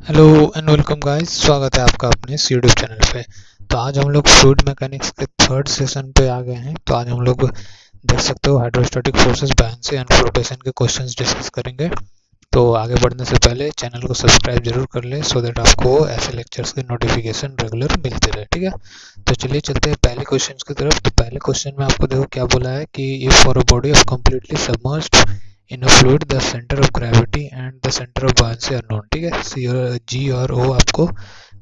Hello and welcome guys, स्वागत है आपका अपने इस यूट्यूब चैनल पे। तो आज हम लोग फ्लूइड मैकेनिक्स के थर्ड सेशन पे आ गए हैं। तो आज हम लोग देख सकते हो hydrostatic forces, buoyancy and flotation के क्वेश्चंस डिस्कस करेंगे। तो आगे बढ़ने से पहले चैनल को सब्सक्राइब जरूर कर ले सो दैट आपको ऐसे लेक्चर्स के नोटिफिकेशन रेगुलर मिलते रहे, ठीक है। तो चलिए चलते हैं पहले क्वेश्चन की तरफ। तो पहले क्वेश्चन में आपको देखो क्या बोला है कि if for a body of completely submerged in a fluid the centre of gravity and the centre of buoyancy are known, ठीक है। सी और जी और ओ आपको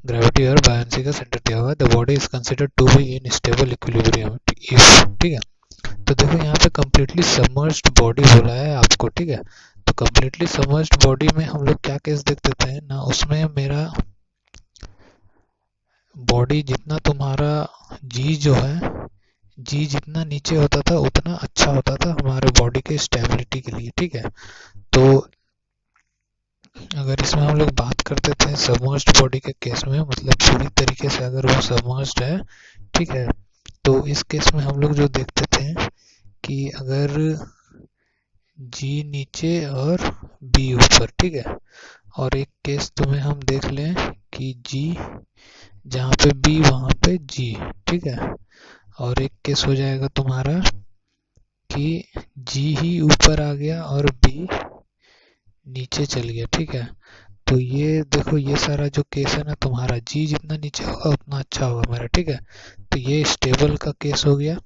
ग्रेविटी और बायन्सी का सेंटर दिया हुआ है। The body is considered to be in stable equilibrium if, ठीक है। तो देखो यहाँ पे कंप्लीटली सबमर्ज्ड बॉडी बोला है आपको, ठीक है। तो कंप्लीटली सबमर्ज्ड बॉडी में हम लोग क्या केस देख देते हैं ना, उसमें मेरा बॉडी जितना तुम्हारा जी जो है, जी जितना नीचे होता था उतना अच्छा होता था हमारे बॉडी के स्टेबिलिटी के लिए, ठीक है। तो अगर इसमें हम लोग बात करते थे सबमर्ज्ड बॉडी के केस में, मतलब पूरी तरीके से अगर वो सबमर्ज्ड है, ठीक है, तो इस केस में हम लोग जो देखते थे कि अगर जी नीचे और बी ऊपर, ठीक है। और एक केस तुम्हें हम देख लें कि जी जहाँ पे बी वहाँ पे जी, ठीक है। और एक केस हो जाएगा तुम्हारा कि जी ही ऊपर आ गया और बी नीचे चल गया, ठीक है। तो ये देखो, ये सारा जो केस है ना, तुम्हारा जी जितना नीचे होगा उतना अच्छा होगा हमारा, ठीक है। तो ये स्टेबल का केस हो गया,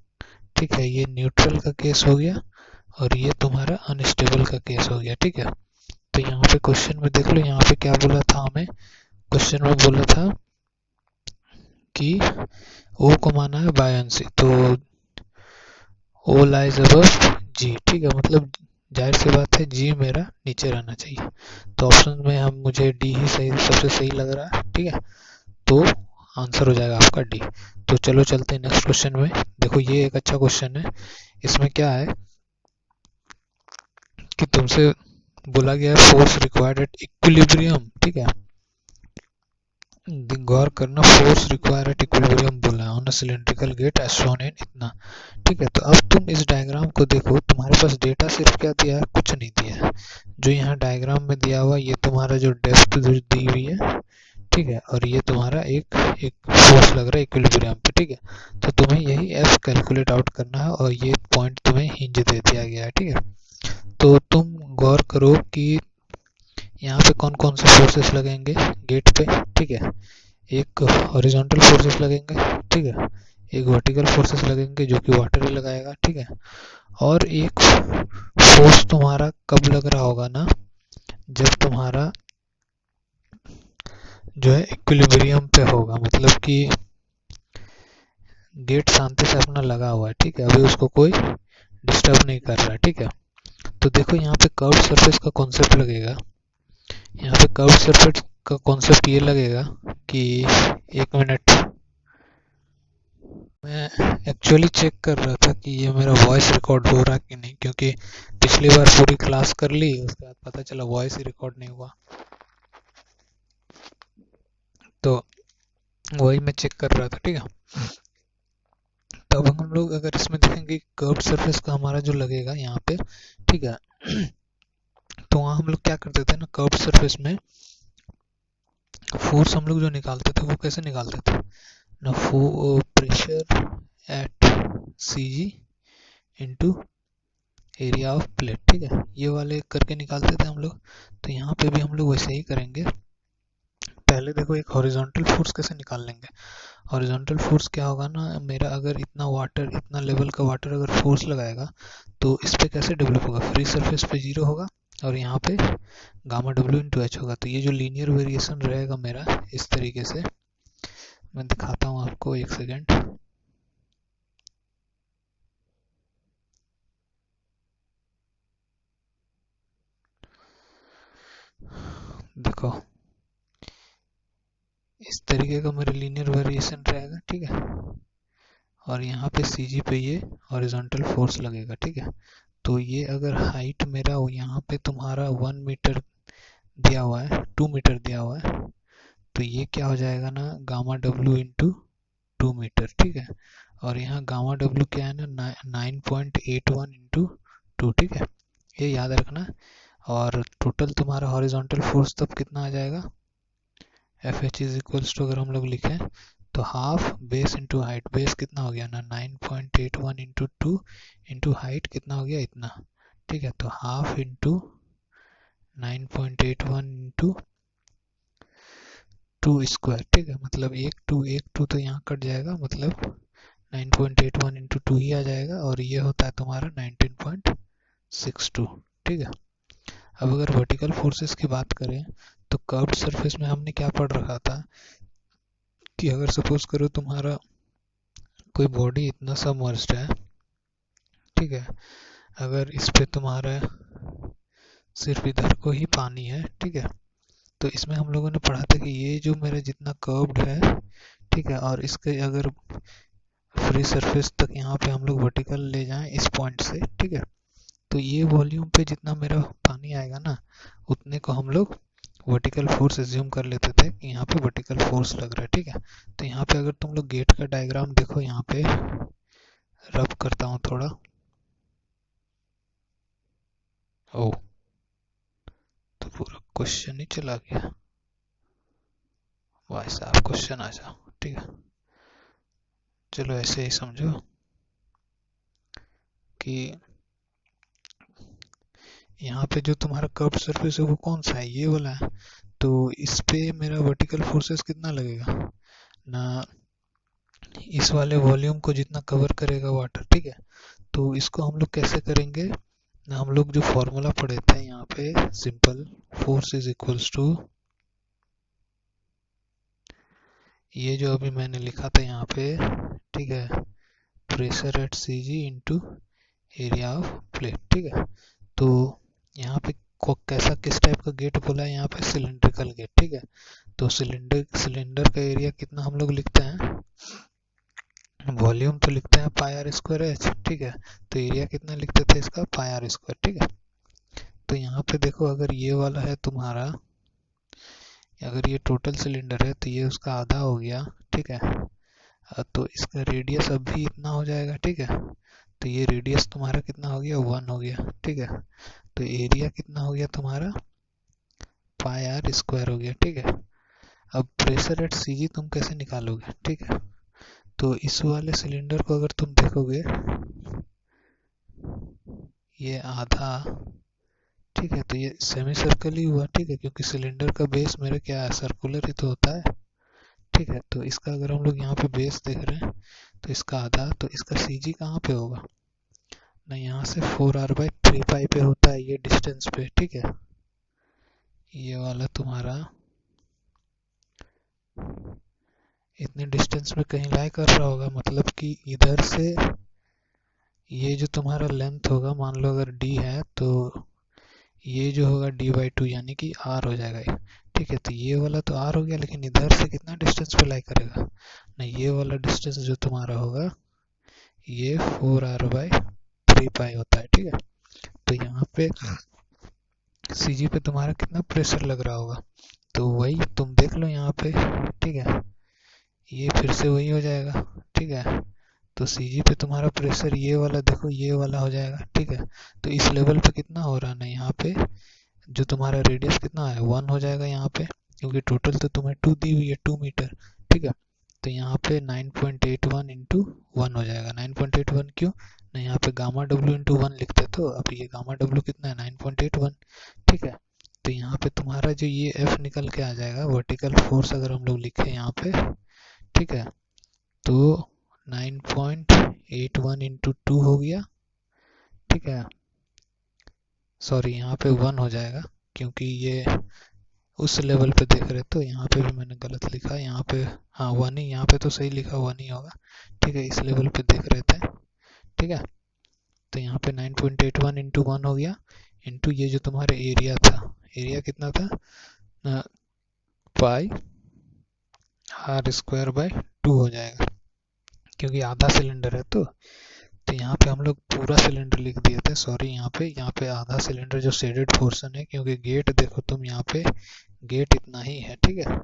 ठीक है। ये न्यूट्रल का केस हो गया और ये तुम्हारा अनस्टेबल का केस हो गया, ठीक है। तो यहाँ पे क्वेश्चन में देख लो, यहाँ पे क्या बोला था हमें, क्वेश्चन में बोला था कि ओ को माना है बायन्सी, तो ओ लाइज अबव जी, ठीक है। मतलब जाहिर सी बात है जी मेरा नीचे रहना चाहिए। तो ऑप्शन में हम मुझे डी ही सही, सबसे सही लग रहा है, ठीक है। तो आंसर हो जाएगा आपका डी। तो चलो चलते हैं नेक्स्ट क्वेश्चन में। देखो ये एक अच्छा क्वेश्चन है। इसमें क्या है कि तुमसे बोला गया है फोर्स रिक्वायर्ड एट इक्विलिब्रियम, ठीक है। गौर करना, फोर्स रिक्वायर्ड एट इक्विलिब्रियम बोला है on a cylindrical gate as shown in इतना, ठीक है। तो अब तुम इस डायग्राम को देखो, तुम्हारे पास डेटा सिर्फ क्या दिया है, कुछ नहीं दिया है। जो यहाँ डायग्राम में दिया हुआ ये तुम्हारा जो डेप्थ दी हुई है, ठीक है। और ये तुम्हारा एक एक फोर्स लग रहा है इक्विलिब्रियम पे, ठीक है। तो तुम्हें यही एफ कैलकुलेट आउट करना है और ये पॉइंट तुम्हें हिंज दे दिया गया है, ठीक है। तो तुम गौर करो कि यहाँ पे कौन कौन से फोर्सेस लगेंगे गेट पे, ठीक है। एक हॉरिजॉन्टल फोर्सेस लगेंगे, ठीक है। एक वर्टिकल फोर्सेस लगेंगे जो कि वाटर ही लगाएगा, ठीक है। और एक फोर्स तुम्हारा कब लग रहा होगा ना, जब तुम्हारा जो है इक्विलिब्रियम पे होगा, मतलब कि गेट शांति से अपना लगा हुआ है, ठीक है। अभी उसको कोई डिस्टर्ब नहीं कर रहा है, ठीक है। तो देखो यहाँ पे कर्व सरफेस का कॉन्सेप्ट लगेगा। यहाँ पे कर्व सरफेस का कॉन्सेप्ट ये लगेगा कि, एक मिनट, मैं एक्चुअली चेक कर रहा था कि ये मेरा वॉइस रिकॉर्ड हो रहा कि नहीं, क्योंकि पिछली बार पूरी क्लास कर ली, उसके बाद पता चला वॉइस ही रिकॉर्ड नहीं हुआ। तो वही मैं चेक कर रहा था, ठीक है। तब हम लोग अगर इसमें देखेंगे कर्व्ड सरफेस का हमारा जो लगेगा यहाँ पे, ठीक है। तो वहाँ हम लोग क्या करते थे ना, कर्व्ड सरफेस में फोर्स हम लोग जो निकालते थे वो कैसे निकालते थे ना, pressure at C G into area of plate, ठीक है। ये वाले करके निकालते थे हम लोग। तो यहाँ पे भी हम लोग वैसे ही करेंगे। पहले देखो एक हॉरिजॉन्टल फोर्स कैसे निकाल लेंगे। हॉरिजॉन्टल फोर्स क्या होगा ना, मेरा अगर इतना वाटर, इतना लेवल का वाटर अगर फोर्स लगाएगा तो इस पे कैसे डेवलप होगा, फ्री सरफेस पे जीरो होगा और यहाँ पे गामा डब्ल्यू इंटू एच होगा। तो ये जो लीनियर वेरिएशन रहेगा मेरा, इस तरीके से मैं दिखाता हूँ आपको, एक सेकेंड। देखो इस तरीके का मेरा लीनियर वेरिएशन रहेगा, ठीक है। और यहाँ पे सी जी पे ये हॉरिजॉन्टल फोर्स लगेगा, ठीक है। तो ये अगर हाइट मेरा यहाँ पे तुम्हारा 1 मीटर दिया हुआ है, 2 मीटर दिया हुआ है, तो ये क्या हो जाएगा ना, गामा डब्ल्यू इंटू 2 मीटर, ठीक है। और यहाँ गामा डब्ल्यू क्या है ना, 9.81 इंटू 2, ठीक है। ये याद रखना। और टोटल तुम्हारा हॉरिजॉन्टल फोर्स तब कितना आ जाएगा, F H is equals to अगर हम लोग लिखें तो half base into height, base कितना हो गया ना 9.81 इंटू 2 इंटू हाइट कितना हो गया इतना, ठीक है। तो हाफ इंटू 9.81 इंटू 2 स्क्वायर, ठीक है। मतलब एक टू तो यहाँ कट जाएगा, मतलब 9.81 इंटू 2 ही आ जाएगा, और ये होता है तुम्हारा 19.62, ठीक है। अब अगर वर्टिकल फोर्सेस की बात करें तो कर्व्ड सरफेस में हमने क्या पढ़ रखा था कि अगर सपोज करो तुम्हारा कोई बॉडी इतना सबमर्ज्ड है, ठीक है, अगर इस पे तुम्हारा सिर्फ इधर को ही पानी है, ठीक है, तो इसमें हम लोगों ने पढ़ा था कि ये जो मेरा जितना कर्व्ड है, ठीक है, और इसके अगर फ्री सरफेस तक यहाँ पे हम लोग वर्टिकल ले जाएं इस पॉइंट से, ठीक है, तो ये वॉल्यूम पे जितना मेरा पानी आएगा ना उतने को हम लोग वर्टिकल फोर्स एज्यूम कर लेते थे कि यहाँ पे वर्टिकल फोर्स लग रहा है, ठीक है। तो यहाँ पे अगर तुम लोग गेट का डायग्राम देखो, यहाँ पे रब करता हूँ थोड़ा, ओ तो पूरा क्वेश्चन ही चला गया भाई साहब, क्वेश्चन आ जाओ, ठीक है। चलो ऐसे ही समझो कि यहाँ पे जो तुम्हारा कर्व सरफेस है वो कौन सा है, ये वाला है। तो इस पे मेरा वर्टिकल फोर्सेस कितना लगेगा ना, इस वाले वॉल्यूम को जितना कवर करेगा वाटर, ठीक है। तो इसको हम लोग कैसे करेंगे ना, हम लोग जो फॉर्मूला पढ़े थे यहाँ पे, simple force is equals to, ये जो अभी मैंने लिखा था यहाँ पे, ठीक है, pressure at C G into area of plate, ठीक है। तो यहाँ पे कैसा किस टाइप का गेट बोला है, यहाँ पे सिलेंड्रिकल गेट, ठीक है। तो सिलेंडर का एरिया कितना हम लोग लिखते हैं, वॉल्यूम तो लिखते हैं पाई आर स्क्वायर एच, ठीक है। तो एरिया कितना लिखते थे इसका, पाई आर स्क्वायर, ठीक है। तो यहाँ पे देखो अगर ये वाला है तुम्हारा, अगर ये टोटल सिलेंडर है तो ये उसका आधा हो गया, ठीक है। तो इसका रेडियस अब भी इतना हो जाएगा, ठीक है। तो ये रेडियस तुम्हारा कितना हो गया, 1 हो गया, ठीक है। तो एरिया कितना हो गया तुम्हारा, पाई आर स्क्वायर हो गया, ठीक है। अब प्रेशर एट सी जी तुम कैसे निकालोगे, ठीक है। तो इस वाले सिलेंडर को अगर तुम देखोगे, ये आधा, ठीक है, तो ये सेमी सर्कल ही हुआ, ठीक है, क्योंकि सिलेंडर का बेस मेरा क्या है, सर्कुलर ही तो होता है, ठीक है। तो इसका अगर हम लोग यहाँ पे बेस देख रहे हैं तो इसका आधा, तो इसका सी जी कहाँ पे होगा ना, यहाँ से 4r/3 पाई पे होता है ये डिस्टेंस पे, ठीक है। ये वाला तुम्हारा इतने डिस्टेंस में कहीं लाई कर रहा होगा, मतलब कि इधर से ये जो तुम्हारा लेंथ होगा, मान लो अगर d है तो ये जो होगा d/2 यानी कि r हो जाएगा ये, ठीक है। तो ये वाला तो r हो गया, लेकिन इधर से कितना डिस्टेंस पे लाई करेगा ना, ये वाला डिस्टेंस जो तुम्हारा होगा ये 4r/3 पाई होता है, ठीक है। तो यहाँ पे सी जी पे तुम्हारा कितना प्रेशर लग रहा होगा, तो वही तुम देख लो यहाँ पे, ठीक है, ये फिर से वही हो जाएगा, ठीक है। तो सी जी पे तुम्हारा प्रेशर ये वाला देखो, ये वाला हो जाएगा, ठीक है। तो इस लेवल पे कितना हो रहा है ना, यहाँ पे जो तुम्हारा रेडियस कितना है 1 हो जाएगा यहाँ पे, क्योंकि टोटल तो तुम्हें 2 दी हुई है, 2 मीटर, ठीक है। तो यहाँ पे 9.81 इंटू 1 हो जाएगा, 9.81 क्यों ना, यहाँ पे गामा डब्ल्यू इंटू 1 लिखते, तो अब ये गामा डब्ल्यू कितना है 9.81, ठीक है। तो यहाँ पे तुम्हारा जो ये एफ निकल के आ जाएगा, वर्टिकल फोर्स अगर हम लोग लिखे यहाँ पे, ठीक है, तो 9.81 इंटू 2 हो गया, ठीक है। सॉरी यहाँ पे 1 हो जाएगा, क्योंकि ये उस लेवल पे देख रहे, तो यहाँ पे भी मैंने गलत लिखा, यहाँ पे हाँ 1 ही, यहाँ पे तो सही लिखा 1 ही होगा, ठीक है, इस लेवल पे देख रहे थे, ठीक है। तो यहाँ पे 9.81 इंटू 1 हो गया, इंटू ये जो तुम्हारा एरिया था, एरिया कितना था, पाई आर स्क्वायर बाय 2 हो जाएगा, क्योंकि आधा सिलेंडर है। तो यहाँ पे हम लोग पूरा सिलेंडर लिख दिए थे, सॉरी, यहाँ पे आधा सिलेंडर जो शेडेड पोर्शन है, क्योंकि गेट देखो तुम यहाँ पे, गेट इतना ही है, ठीक है,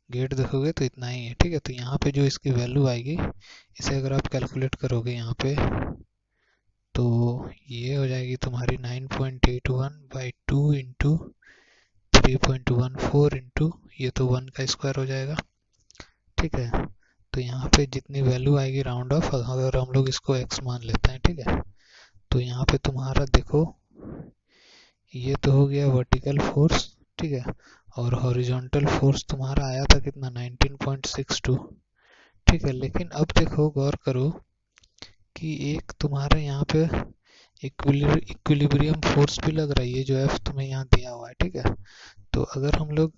गेट देखोगे तो इतना ही है, ठीक है। तो यहाँ पे जो इसकी वैल्यू आएगी, इसे अगर आप कैलकुलेट करोगे यहाँ पे, तो ये हो जाएगी तुम्हारी 9.81/2 इंटू 3.14 इंटू ये तो 1 का स्क्वायर हो जाएगा, ठीक है। तो यहाँ पे जितनी वैल्यू आएगी राउंड ऑफ, अगर हम लोग इसको x मान लेते हैं, ठीक है, तो यहाँ पे तुम्हारा देखो ये तो हो गया वर्टिकल फोर्स, ठीक है, और हॉरिजॉन्टल फोर्स तुम्हारा आया था कितना 19.62, ठीक है। लेकिन अब देखो गौर करो कि एक तुम्हारे यहाँ पे इक्विलिब्रियम फोर्स भी लग रहा है, ये जो F तुम्हें यहाँ दिया हुआ है, ठीक है। तो अगर हम लोग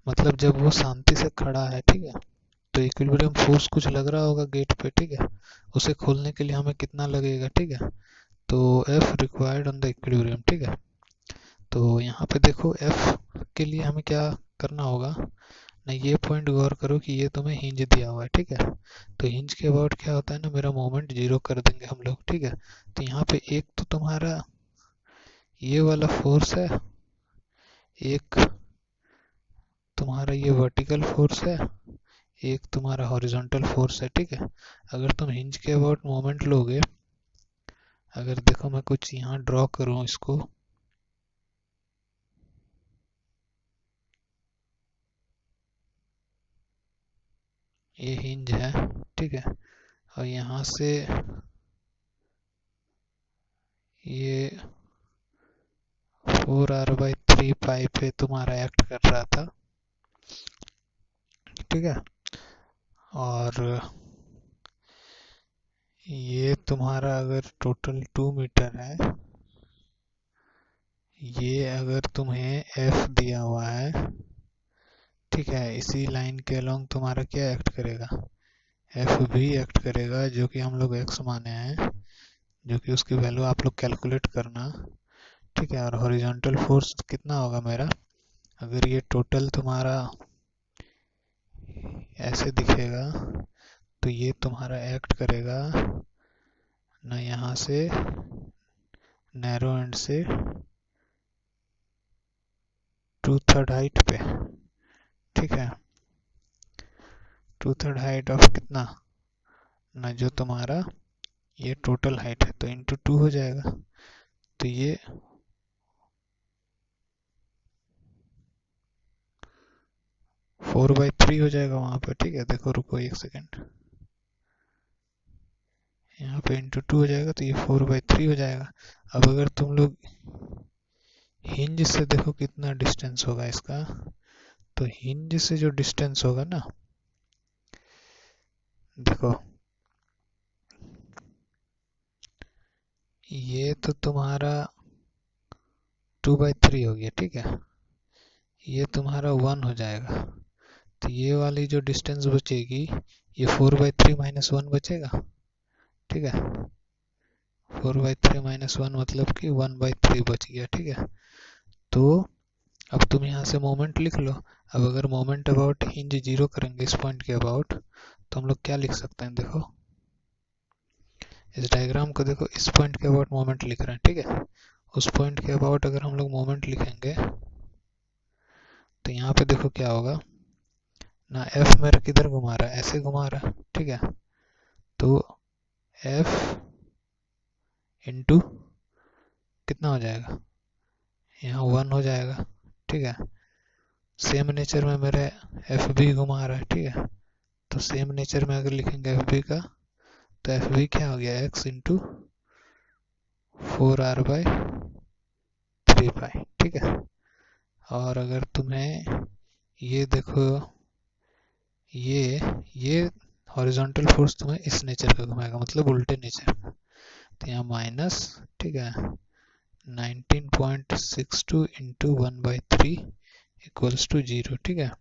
मतलब जब वो शांति से खड़ा है, ठीक है, तो इक्विलिब्रियम फोर्स कुछ लग रहा होगा गेट पे, ठीक है, उसे खोलने के लिए हमें कितना लगेगा, ठीक है। तो F required on the equilibrium, ठीक है। तो यहाँ पे देखो F के लिए हमें क्या करना होगा ना, ये पॉइंट गौर करो कि ये तुम्हें हिंज दिया हुआ है, ठीक है। तो हिंज के अबाउट क्या होता है ना, मेरा मोमेंट जीरो कर देंगे हम लोग, ठीक है। तो यहाँ पे एक तो तुम्हारा ये वाला फोर्स है, एक तुम्हारा ये वर्टिकल फोर्स है, एक तुम्हारा हॉरिजॉन्टल फोर्स है, ठीक है। अगर तुम हिंज के अबाउट मोमेंट लोगे, अगर देखो मैं कुछ यहाँ ड्रॉ करूँ इसको, ये हिंज है, ठीक है, और यहाँ से ये 4r/3 पाई पे तुम्हारा एक्ट कर रहा था, ठीक है। और ये तुम्हारा अगर टोटल 2 मीटर है, ये अगर तुम्हें F दिया हुआ है, ठीक है, इसी लाइन के अलोंग तुम्हारा क्या एक्ट करेगा, F भी एक्ट करेगा, जो कि हम लोग x माने हैं, जो कि उसकी वैल्यू आप लोग कैलकुलेट करना, ठीक है। और हॉरिजॉन्टल फोर्स कितना होगा मेरा, अगर ये टोटल तुम्हारा ऐसे दिखेगा तो ये तुम्हारा एक्ट करेगा ना यहाँ से नैरो एंड से 2/3 हाइट पे, ठीक है, 2/3 हाइट ऑफ कितना ना, जो तुम्हारा ये टोटल हाइट है, तो इंटू 2 हो जाएगा, तो ये 4/3 हो जाएगा वहां पे, ठीक है। देखो रुको एक सेकेंड, यहाँ पे इंटू 2 हो जाएगा, तो ये 4/3 हो जाएगा। अब अगर तुम लोग हिंज से देखो कितना डिस्टेंस होगा इसका, तो हिंज से जो डिस्टेंस होगा ना, देखो ये तो तुम्हारा 2/3 हो गया, ठीक है, ये तुम्हारा 1 हो जाएगा, तो ये वाली जो डिस्टेंस बचेगी ये 4/3 माइनस 1 बचेगा, ठीक है। 4/3 माइनस 1 मतलब कि 1/3 बच गया, ठीक है। तो अब तुम यहाँ से मोमेंट लिख लो। अब अगर मोमेंट अबाउट हिंज जीरो करेंगे इस पॉइंट के अबाउट, तो हम लोग क्या लिख सकते हैं, देखो इस डायग्राम को देखो, इस पॉइंट के अबाउट मोमेंट लिख रहे हैं, ठीक है। उस पॉइंट के अबाउट अगर हम लोग मोमेंट लिखेंगे तो यहाँ पे देखो क्या होगा ना, F मेरा किधर घुमा रहा है, ऐसे घुमा रहा है, ठीक है। तो F इंटू कितना हो जाएगा, यहाँ 1 हो जाएगा, ठीक है। सेम नेचर में मेरे एफ भी घुमा रहा है, ठीक है। तो सेम नेचर में अगर लिखेंगे एफ बी का, तो एफ बी क्या हो गया, एक्स इंटू 4r/3 पाई, ठीक है। और अगर तुम्हें ये देखो, ये हॉरिजॉन्टल फोर्स तुम्हें इस नेचर का घुमाएगा, मतलब उल्टे नेचर का, तो यहाँ माइनस, ठीक है, 19.62 इंटू 1/3 इक्वल्स टू 0, ठीक है।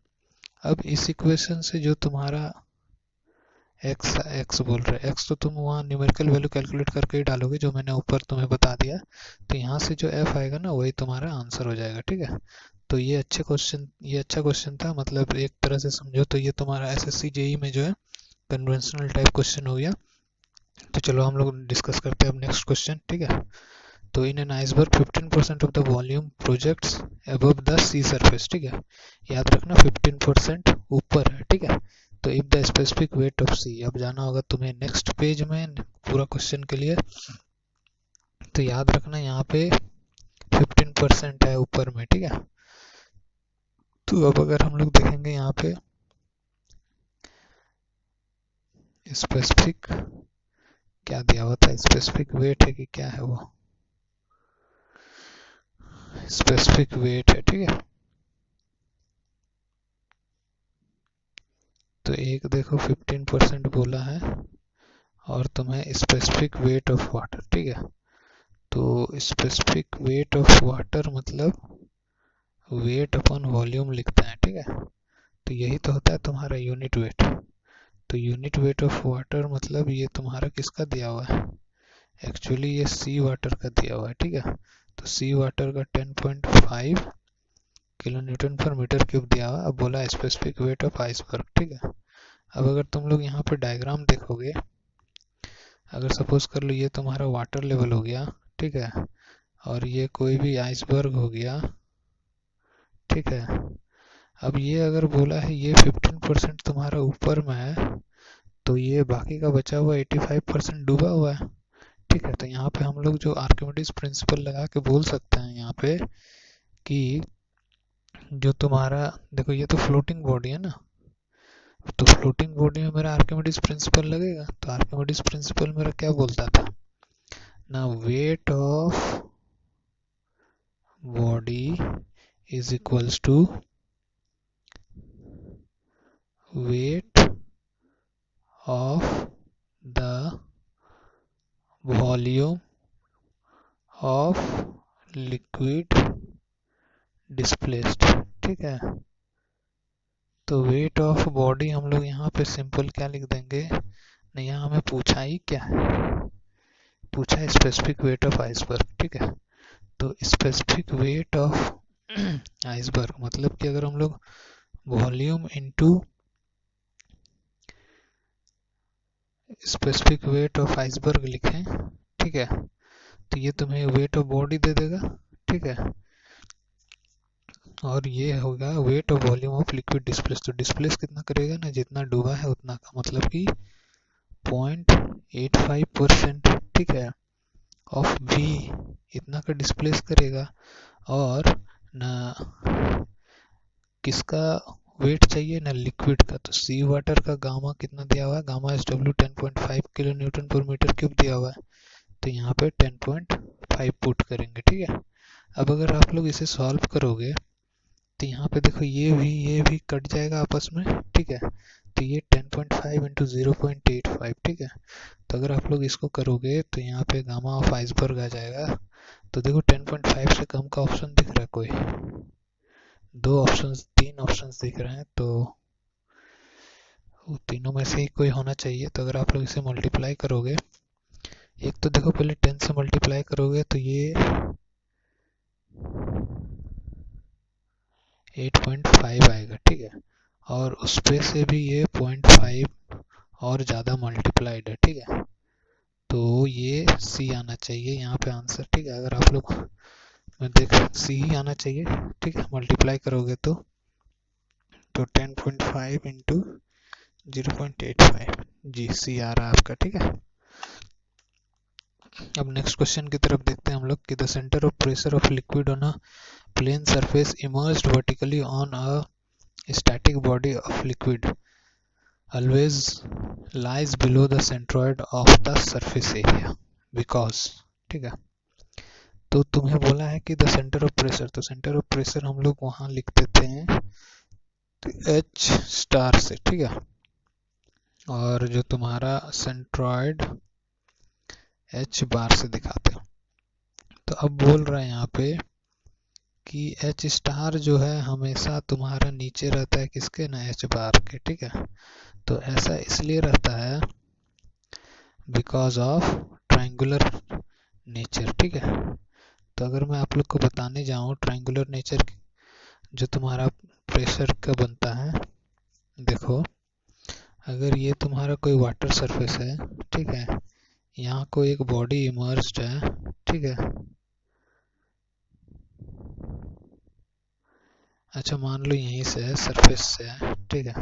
अब इस इक्वेशन से जो तुम्हारा एक्स बोल रहे हैं, एक्स तो तुम वहाँ न्यूमेरिकल वैल्यू कैलकुलेट करके ही डालोगे, जो मैंने ऊपर तुम्हें बता दिया, तो यहाँ से जो एफ आएगा ना वही तुम्हारा आंसर हो जाएगा, ठीक है। तो ये अच्छा क्वेश्चन था, मतलब एक तरह से समझो तो ये तुम्हारा एसएससी जेई में जो है कन्वेंशनल टाइप क्वेश्चन हो गया। तो चलो हम लोग डिस्कस करते हैं अब नेक्स्ट क्वेश्चन, ठीक है। तो in an iceberg 15% of the volume projects above the sea surface, ठीक है, याद रखना 15% ऊपर है, ठीक है। तो if the specific weight of C, अब जाना होगा तुम्हें नेक्स्ट पेज में पूरा क्वेश्चन के लिए, तो याद रखना यहाँ पे 15% है ऊपर में, ठीक है। तो अब अगर हम लोग देखेंगे यहाँ पे स्पेसिफिक क्या दिया हुआ था, स्पेसिफिक वेट है कि क्या है, वो स्पेसिफिक वेट है, ठीक है। तो एक देखो 15% बोला है और तुम्हें स्पेसिफिक वेट ऑफ वाटर, ठीक है। तो स्पेसिफिक वेट ऑफ वाटर मतलब वेट अपॉन वॉल्यूम लिखते हैं, ठीक है। तो यही तो होता है तुम्हारा यूनिट वेट। तो यूनिट वेट ऑफ वाटर मतलब ये तुम्हारा किसका दिया हुआ है, एक्चुअली ये सी वाटर का दिया हुआ है, ठीक है। तो सी वाटर का 10.5 किलो न्यूटन पर मीटर क्यूब दिया हुआ। अब बोला स्पेसिफिक वेट ऑफ आइसबर्ग, ठीक है। अब अगर तुम लोग यहाँ पे डायग्राम देखोगे, अगर सपोज कर लो ये तुम्हारा वाटर लेवल हो गया, ठीक है, और ये कोई भी आइसबर्ग हो गया, ठीक है। अब ये अगर बोला है ये 15% तुम्हारा ऊपर में है, तो ये बाकी का बचा हुआ 85% डूबा हुआ है, ठीक है। तो यहाँ पे हम लोग जो आर्किमिडीज प्रिंसिपल लगा के बोल सकते हैं यहाँ पे कि जो तुम्हारा देखो ये तो फ्लोटिंग बॉडी है ना, तो फ्लोटिंग बॉडी में मेरा आर्किमिडीज प्रिंसिपल लगेगा। तो आर्किमिडीज प्रिंसिपल मेरा क्या बोलता था ना, weight of body is equals to weight of the volume of liquid displaced, ठीक है। तो वेट ऑफ बॉडी हम लोग यहाँ पे सिंपल क्या लिख देंगे, नहीं यहाँ हमें पूछा ही क्या है, पूछा है स्पेसिफिक वेट ऑफ आइसबर्ग, ठीक है। तो स्पेसिफिक वेट ऑफ आइसबर्ग मतलब कि अगर हम लोग volume into specific weight of iceberg लिखें, ठीक है, तो ये तुम्हें वेट ऑफ बॉडी दे देगा, ठीक है। और ये होगा weight of volume of liquid displace. तो डिस्प्लेस कितना करेगा ना, जितना डूबा है उतना का, मतलब कि 0.85%, ठीक है, ऑफ वी इतना का डिस्प्लेस करेगा। और ना किसका वेट चाहिए ना, लिक्विड का। तो सी वाटर का गामा कितना दिया हुआ है, gamma S W 10.5 kilo Newton पर मीटर क्यूब दिया हुआ है। तो यहाँ पे 10.5 पुट करेंगे, ठीक है। अब अगर आप लोग इसे सॉल्व करोगे तो यहाँ पे देखो ये भी कट जाएगा आपस में, ठीक है। तो ये 10.5 इंटू 0.85, ठीक है। तो अगर आप लोग इसको करोगे तो यहाँ पे गामा ऑफ आइसबर्ग आ जाएगा। तो देखो 10.5 से कम का ऑप्शन दिख रहा है कोई, दो ऑप्शंस, तीन ऑप्शंस दिख रहे हैं, तो वो तीनों में से ही कोई होना चाहिए। तो अगर आप लोग इसे मल्टीप्लाई करोगे, एक तो देखो पहले 10 से मल्टीप्लाई करोगे तो ये 8.5 आएगा, ठीक है। और उस पे से भी ये 0.5 और ज़्यादा मल्टीप्लाइड है, ठीक है। तो ये सी आना चाहिए यहाँ पे आंसर, ठीक है। अगर आप लोग देख सी ही आना चाहिए, ठीक है। मल्टीप्लाई करोगे तो 10.5 इंटू 0.85 जी सी आ रहा है आपका, ठीक है। अब नेक्स्ट क्वेश्चन की तरफ देखते हैं हम लोग कि the centre of pressure of liquid on a plane surface immersed vertically on a static body of liquid always lies below the centroid of the surface area because, ठीक है। तो तुम्हें बोला है कि द सेंटर ऑफ प्रेशर, तो centre of pressure हम लोग वहां लिखते थे एच स्टार से, ठीक है। और जो तुम्हारा सेंट्रॉइड एच बार से दिखाते हो। तो अब बोल रहा है यहाँ पे कि एच स्टार जो है हमेशा तुम्हारा नीचे रहता है किसके ना, एच बार के, ठीक है। तो ऐसा इसलिए रहता है बिकॉज ऑफ ट्रायंगुलर नेचर, ठीक है। तो अगर मैं आप लोग को बताने जाऊँ ट्रायंगुलर नेचर जो तुम्हारा प्रेशर का बनता है, देखो अगर ये तुम्हारा कोई वाटर सरफेस है, ठीक है, यहाँ कोई एक बॉडी इमर्ज्ड है, ठीक है। अच्छा मान लो यहीं से है, सरफेस से है, ठीक है।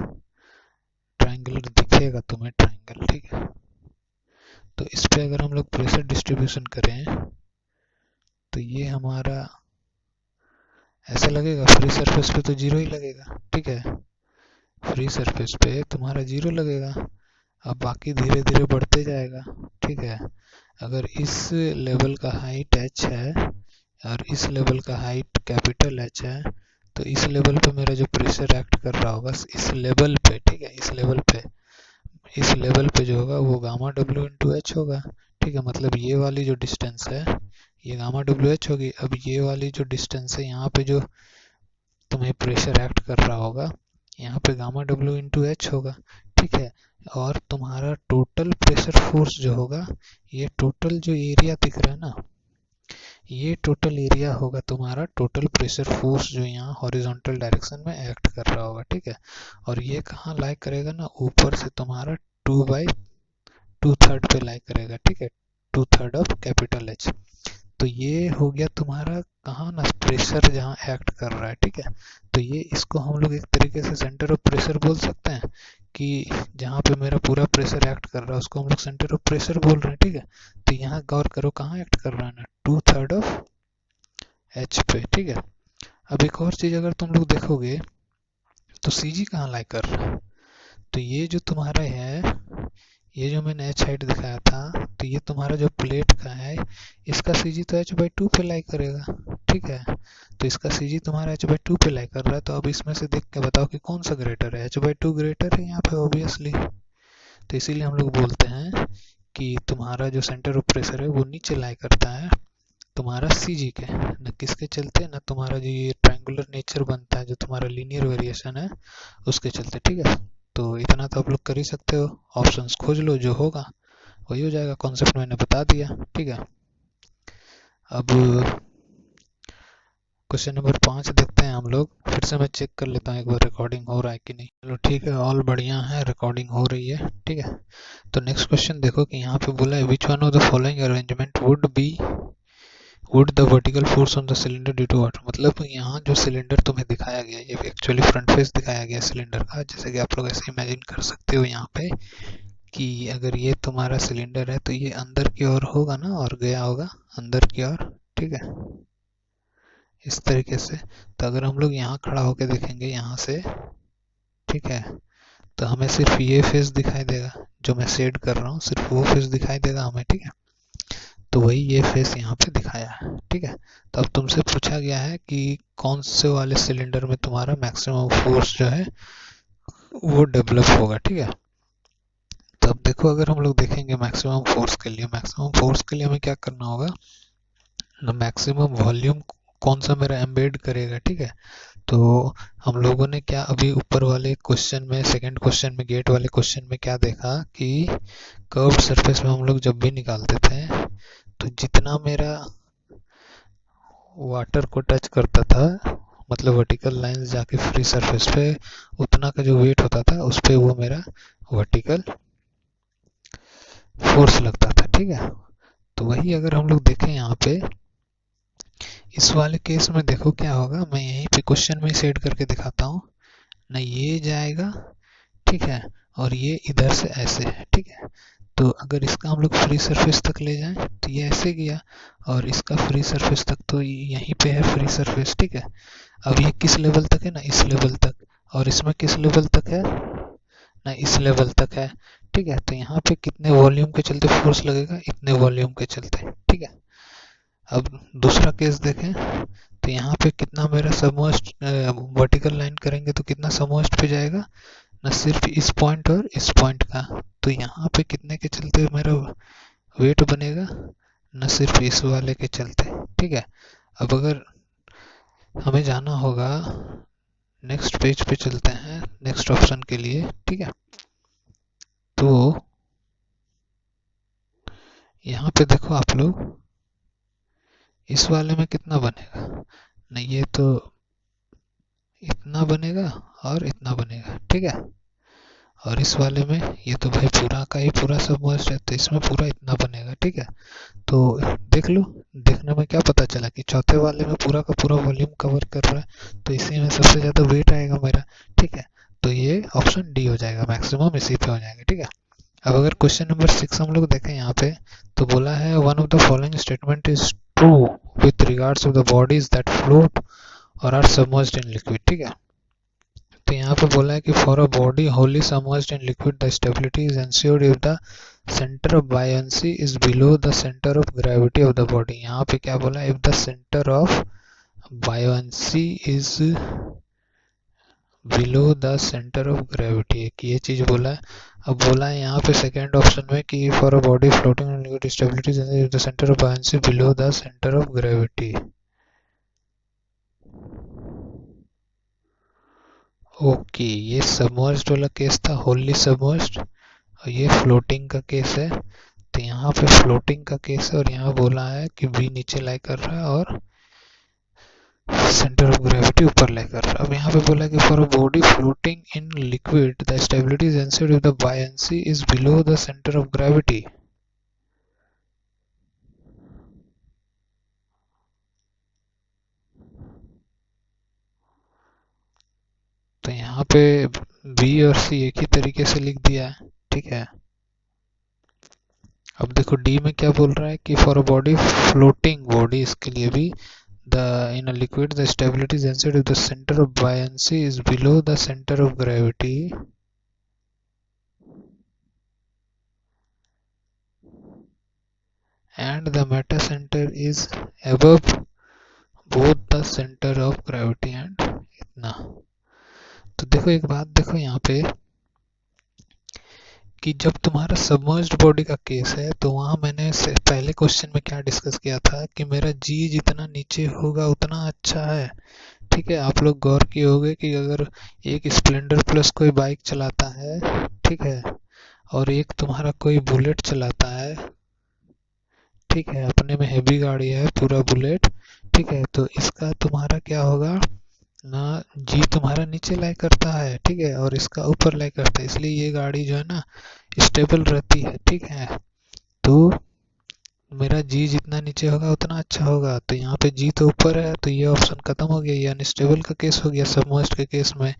ट्रायंगुलर दिखेगा तुम्हें ट्रायंगल, ठीक है। तो इस पे अगर हम लोग प्रेशर डिस्ट्रीब्यूशन करें तो ये हमारा ऐसा लगेगा? फ्री सरफेस पे तो जीरो ही लगेगा, ठीक है, फ्री सरफेस पे तुम्हारा जीरो लगेगा। अब बाकी धीरे धीरे बढ़ते जाएगा, ठीक है। अगर इस लेवल का हाइट h है और इस लेवल का हाइट कैपिटल H है, तो इस लेवल पे मेरा जो प्रेशर एक्ट कर रहा होगा इस लेवल पे, ठीक है, इस लेवल पे जो होगा वो गामा डब्ल्यू इंटू एच होगा, ठीक है। मतलब ये वाली जो डिस्टेंस है ये गामा डब्ल्यू एच होगी। अब ये वाली जो डिस्टेंस है यहाँ पे जो तुम्हें प्रेशर एक्ट कर रहा होगा यहाँ पे गामा डब्ल्यू इंटू एच होगा, ठीक है। और तुम्हारा टोटल प्रेशर फोर्स जो होगा, ये टोटल जो एरिया दिख रहा है ना, ये टोटल एरिया होगा तुम्हारा टोटल प्रेशर फोर्स जो यहाँ हॉरिजॉन्टल डायरेक्शन में एक्ट कर रहा होगा, ठीक है। और ये कहाँ लाई करेगा ना, ऊपर से तुम्हारा 2/2 पे लाई करेगा, ठीक है, 2/3 ऑफ कैपिटल एच। तो ये हो गया तुम्हारा कहाँ ना, प्रेशर जहाँ एक्ट कर रहा है, ठीक है। तो ये इसको हम लोग एक तरीके से सेंटर ऑफ प्रेशर बोल सकते हैं कि जहाँ पे मेरा पूरा प्रेशर एक्ट कर रहा है उसको हम लोग सेंटर ऑफ प्रेशर बोल रहे हैं, ठीक है। तो यहाँ गौर करो कहाँ एक्ट कर रहा है ना, 2/3 ऑफ एच पे, ठीक है। अब एक और चीज अगर तुम लोग देखोगे तो सी जी कहाँ लाई कर रहा है, तो ये जो तुम्हारा है, ये जो मैंने एच हाइट दिखाया था, तो ये तुम्हारा जो प्लेट का है इसका सी जी तो h/2 पे लाई करेगा, ठीक है। तो इसका सी जी तुम्हारा h/2 पे लाई कर रहा है। तो अब इसमें से देख के बताओ कि कौन सा ग्रेटर है, h/2 ग्रेटर है यहाँ पे ऑब्वियसली। तो इसीलिए हम लोग बोलते हैं कि तुम्हारा जो सेंटर ऑफ प्रेशर है वो नीचे लाई करता है तुम्हारा सी जी के, न किसके चलते, ना तुम्हारा जो ये ट्रायंगुलर नेचर बनता है जो तुम्हारा लीनियर वेरिएशन है उसके चलते, ठीक है। तो इतना तो आप लोग कर ही सकते हो, ऑप्शंस खोज लो, जो होगा वही हो जाएगा, कॉन्सेप्ट मैंने बता दिया, ठीक है। अब क्वेश्चन नंबर 5 देखते हैं हम लोग। फिर से मैं चेक कर लेता हूँ एक बार रिकॉर्डिंग हो रहा है कि नहीं। चलो ठीक है, ऑल बढ़िया है, रिकॉर्डिंग हो रही है, ठीक है। तो नेक्स्ट क्वेश्चन देखो कि यहाँ पे बोला है which one of the following arrangement would the vertical force on the cylinder due to water. मतलब यहाँ जो सिलेंडर तुम्हें दिखाया गया ये एक्चुअली फ्रंट फेस दिखाया गया सिलेंडर का, जैसे कि आप लोग ऐसे इमेजिन कर सकते हो यहाँ पे कि अगर ये तुम्हारा सिलेंडर है तो ये अंदर की ओर होगा ना और गया होगा अंदर की ओर, ठीक है, इस तरीके से। तो अगर हम लोग यहाँ खड़ा होकर देखेंगे यहाँ से, ठीक है, तो हमें सिर्फ ये फेस दिखाई देगा जो मैं शेड कर रहा हूँ, सिर्फ वो फेस दिखाई देगा हमें, ठीक है। तो वही ये फेस यहाँ पे दिखाया है, ठीक है। तो अब तुमसे पूछा गया है कि कौन से वाले सिलेंडर में तुम्हारा मैक्सिमम फोर्स जो है वो डेवलप होगा, ठीक है। तो अब देखो अगर हम लोग देखेंगे मैक्सिमम फोर्स के लिए हमें क्या करना होगा ना, मैक्सिमम वॉल्यूम कौन सा मेरा एम्बेड करेगा, ठीक है। तो हम लोगों ने क्या अभी ऊपर वाले क्वेश्चन में, सेकंड क्वेश्चन में, गेट वाले क्वेश्चन में क्या देखा कि कर्व्ड सरफेस में हम लोग जब भी निकालते थे तो जितना मेरा वाटर को टच करता था, मतलब वर्टिकल लाइन जाके फ्री सरफेस पे, उतना का जो वेट होता था उस पे वो मेरा वर्टिकल फोर्स लगता था, ठीक है। तो वही अगर हम लोग देखें यहाँ पे इस वाले केस में देखो क्या होगा, मैं यहीं पे क्वेश्चन में सेट करके दिखाता हूँ ना, ये जाएगा, ठीक है, और ये इधर से ऐसे है, ठीक है। तो अगर इसका हम लोग फ्री सरफेस तक ले जाएं तो ये ऐसे गया, और इसका फ्री सरफेस तक तो यहीं पे है फ्री सरफेस, ठीक है। अब ये किस लेवल तक है ना, इस लेवल तक, और इसमें किस लेवल तक है ना, इस लेवल तक है, ठीक है। तो यहाँ पे कितने वॉल्यूम के चलते फोर्स लगेगा, इतने वॉल्यूम के चलते, ठीक है। अब दूसरा केस देखें तो यहाँ पे कितना मेरा सबमर्ज्ड, वर्टिकल लाइन करेंगे तो कितना सबमर्ज्ड पे जाएगा ना, सिर्फ इस पॉइंट और इस पॉइंट का। तो यहाँ पे कितने के चलते मेरा वेट बनेगा ना, सिर्फ इस वाले के चलते, ठीक है। अब अगर हमें जाना होगा नेक्स्ट पेज पे चलते हैं नेक्स्ट ऑप्शन के लिए, ठीक है। तो यहाँ पे देखो आप लोग इस वाले में कितना बनेगा ना, ये तो इतना बनेगा और इतना बनेगा, ठीक है। और इस वाले में ये तो भाई पूरा का ही पूरा सबमर्ज्ड है तो इसमें पूरा इतना बनेगा, ठीक है। तो देख लो, देखने में क्या पता चला कि चौथे वाले में पूरा का पूरा वॉल्यूम कवर कर रहा है, तो इसी में सबसे ज़्यादा वेट आएगा मेरा, ठीक है। तो ये ऑप्शन डी हो जाएगा, मैक्सिमम इसी पे हो जाएगा, ठीक है। अब अगर क्वेश्चन नंबर 6 हम लोग देखें यहाँ पे, तो बोला है one of the following statement is true with regards of the bodies that float और आर सबमर्ज्ड इन लिक्विड, ठीक है। तो यहाँ पे बोला है कि for a body Holi submerged in liquid the stability is ensured if the centre of buoyancy is below the centre of gravity of the body. यहाँ पे क्या बोला है, if the centre of buoyancy is below the centre of gravity, कि ये चीज बोला है। अब बोला है यहाँ पे सेकेंड ऑप्शन में कि for a body floating in liquid stability if the centre of buoyancy below the centre of gravity. Okay, ये सबमर्ज्ड वाला केस था, होली सबमर्ज्ड, और ये फ्लोटिंग का केस है। तो यहाँ पे फ्लोटिंग का केस है और यहाँ बोला है कि बी नीचे लाई कर रहा है और सेंटर ऑफ ग्रेविटी ऊपर लाई कर रहा है। अब यहाँ पे बोला है कि for a body floating in liquid the stability is ensured if the buoyancy is below the centre of gravity. तो यहाँ पे बी और सी एक ही तरीके से लिख दिया है, ठीक है। अब देखो डी में क्या बोल रहा है कि for a body floating body, इसके लिए भी the in a liquid the stability is ensured if the center of buoyancy is below the center of gravity and the meta center is above both the center of gravity and इतना। तो देखो एक बात देखो यहाँ पे कि जब तुम्हारा सबमर्ज्ड बॉडी का केस है तो वहां मैंने पहले क्वेश्चन में क्या डिस्कस किया था कि मेरा जी जितना नीचे होगा उतना अच्छा है, ठीक है। आप लोग गौर किए होंगे कि अगर एक स्प्लेंडर प्लस कोई बाइक चलाता है, ठीक है, और एक तुम्हारा कोई बुलेट चलाता है, ठीक है, अपने में हैवी गाड़ी है पूरा बुलेट, ठीक है, तो इसका तुम्हारा क्या होगा ना, जी तुम्हारा नीचे लाई करता है, ठीक है, और इसका ऊपर लाई करता है, इसलिए ये गाड़ी जो है ना स्टेबल रहती है, ठीक है। तो मेरा जी जितना नीचे होगा उतना अच्छा होगा। तो यहाँ पे जी तो ऊपर है तो ये ऑप्शन खत्म हो गया, ये अनस्टेबल का केस हो गया सबमर्ज्ड के केस में।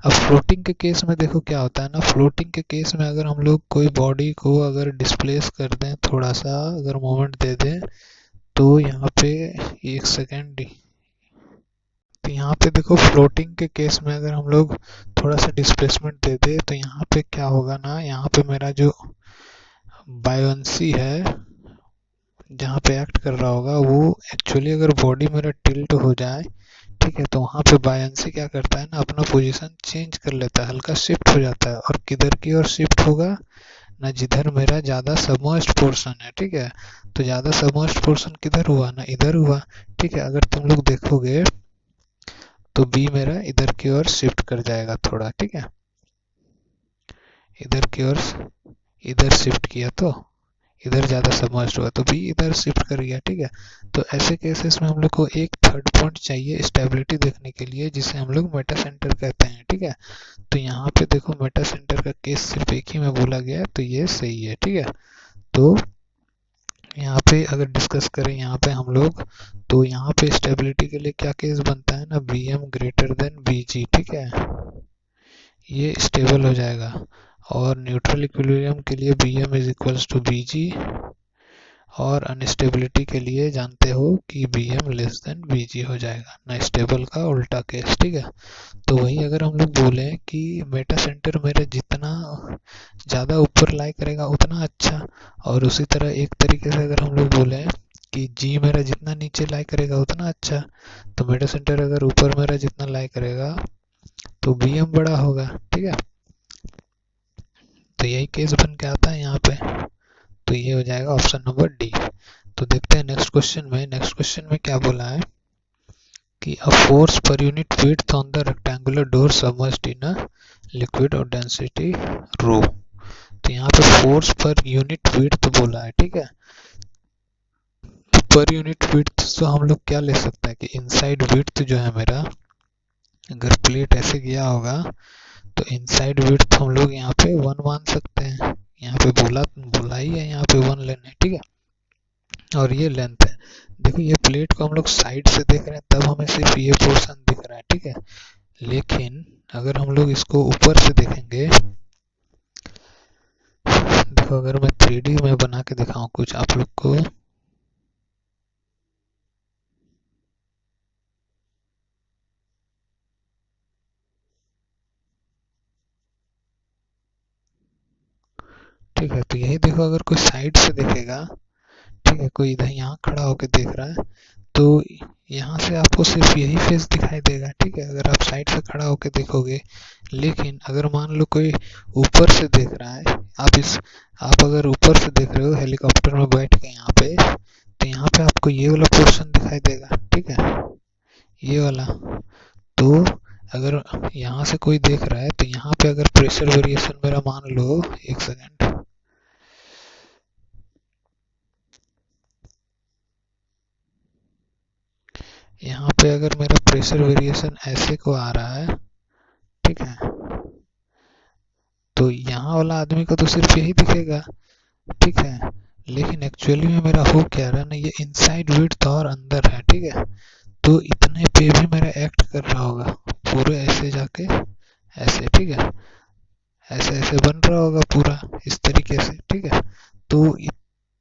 अब फ्लोटिंग के केस में देखो क्या होता है ना, फ्लोटिंग के केस में अगर हम लोग कोई बॉडी को अगर डिस्प्लेस कर दें, थोड़ा सा अगर मोमेंट दे दें, तो यहाँ पे एक सेकेंड, तो यहाँ पे देखो फ्लोटिंग के केस में अगर हम लोग थोड़ा सा डिस्प्लेसमेंट दे दे तो यहाँ पे क्या होगा ना, यहाँ पे मेरा जो बायोंसी है जहाँ पे एक्ट कर रहा होगा वो एक्चुअली अगर बॉडी मेरा टिल्ट हो जाए, ठीक है, तो वहाँ पे बायंसी क्या करता है ना, अपना पोजीशन चेंज कर लेता है, हल्का शिफ्ट हो जाता है, और किधर की ओर शिफ्ट होगा ना, जिधर मेरा ज़्यादा सबमर्ज्ड पोर्शन है, ठीक है। तो ज़्यादा सबमर्ज्ड पोर्शन किधर हुआ ना, इधर हुआ, ठीक है। अगर तुम लोग देखोगे तो बी मेरा इधर की ओर शिफ्ट कर जाएगा थोड़ा, ठीक है, इधर की ओर, इधर शिफ्ट किया तो इधर ज़्यादा सबमर्ज्ड हुआ तो बी इधर शिफ्ट कर गया, ठीक है। तो ऐसे केसेस में हम लोग को एक थर्ड पॉइंट चाहिए स्टेबिलिटी देखने के लिए, जिसे हम लोग मेटा सेंटर कहते हैं, ठीक है। तो यहाँ पे देखो मेटा सेंटर का केस सिर्फ एक ही में बोला गया है, तो ये सही है, ठीक है। तो यहाँ पे अगर डिस्कस करें यहाँ पे हम लोग, तो यहाँ पे स्टेबिलिटी के लिए क्या केस बनता है ना, B M greater than B G, ठीक है, ये स्टेबल हो जाएगा। और न्यूट्रल इक्विलिब्रियम के लिए B M is equals to B G, और अनस्टेबिलिटी के लिए जानते हो कि B M less than B G हो जाएगा ना, स्टेबल का उल्टा केस, ठीक है। तो वही अगर हम लोग बोले कि मेटा सेंटर मेरा जितना ज़्यादा ऊपर लाई करेगा उतना अच्छा, और उसी तरह एक तरीके से अगर हम लोग बोले कि जी मेरा जितना नीचे लाई करेगा उतना अच्छा, तो मेटा सेंटर अगर ऊपर मेरा जितना लाई करेगा तो बी एम बड़ा होगा, ठीक है। तो यही केस बन के आता है यहाँ पे, तो ये हो जाएगा ऑप्शन नंबर डी। तो देखते हैं नेक्स्ट क्वेश्चन में, नेक्स्ट क्वेश्चन में क्या बोला है कि a force per unit width on the rectangular door submerged in a liquid और डेंसिटी रो। तो यहाँ पे फोर्स पर यूनिट विड्थ बोला है, ठीक है। तो पर यूनिट विड्थ तो हम लोग क्या ले सकते हैं कि इनसाइड विड्थ जो है मेरा, अगर प्लेट ऐसे गया होगा तो इनसाइड विड्थ हम लोग यहाँ पे 1 मान सकते हैं, यहाँ पे बोला ही है यहाँ पे 1 लेने, ठीक है। और ये लेंथ है, देखो ये प्लेट को हम लोग साइड से देख रहे हैं तब हमें सिर्फ ये पोर्शन दिख रहा है, ठीक है। लेकिन अगर हम लोग इसको ऊपर से देखेंगे, देखो अगर मैं 3D में बना के दिखाऊं कुछ आप लोग को, ठीक है। तो यही देखो, अगर कोई साइड से देखेगा, ठीक है, कोई इधर यहाँ खड़ा होकर देख रहा है, तो यहाँ से आपको सिर्फ यही फेस दिखाई देगा, ठीक है, अगर आप साइड से खड़ा होकर देखोगे। लेकिन अगर मान लो कोई ऊपर से देख रहा है, आप अगर ऊपर से देख रहे हो हेलीकॉप्टर में बैठ के यहाँ पे, तो यहाँ पे आपको ये वाला पोर्शन दिखाई देगा, ठीक है, ये वाला। तो अगर यहाँ से कोई देख रहा है, तो यहाँ पे अगर प्रेशर वेरिएशन मेरा मान लो, एक सेकेंड, यहाँ पे अगर मेरा प्रेशर वेरिएशन ऐसे को आ रहा है, ठीक है, तो यहाँ वाला आदमी को तो सिर्फ यही दिखेगा, ठीक है। लेकिन एक्चुअली में मेरा हो क्या रहा है ना, ये इनसाइड विड्थ और अंदर है, ठीक है। तो इतने पे भी मेरा एक्ट कर रहा होगा, पूरे ऐसे जाके ऐसे, ठीक है, ऐसे ऐसे बन रहा होगा पूरा इस तरीके से, ठीक है। तो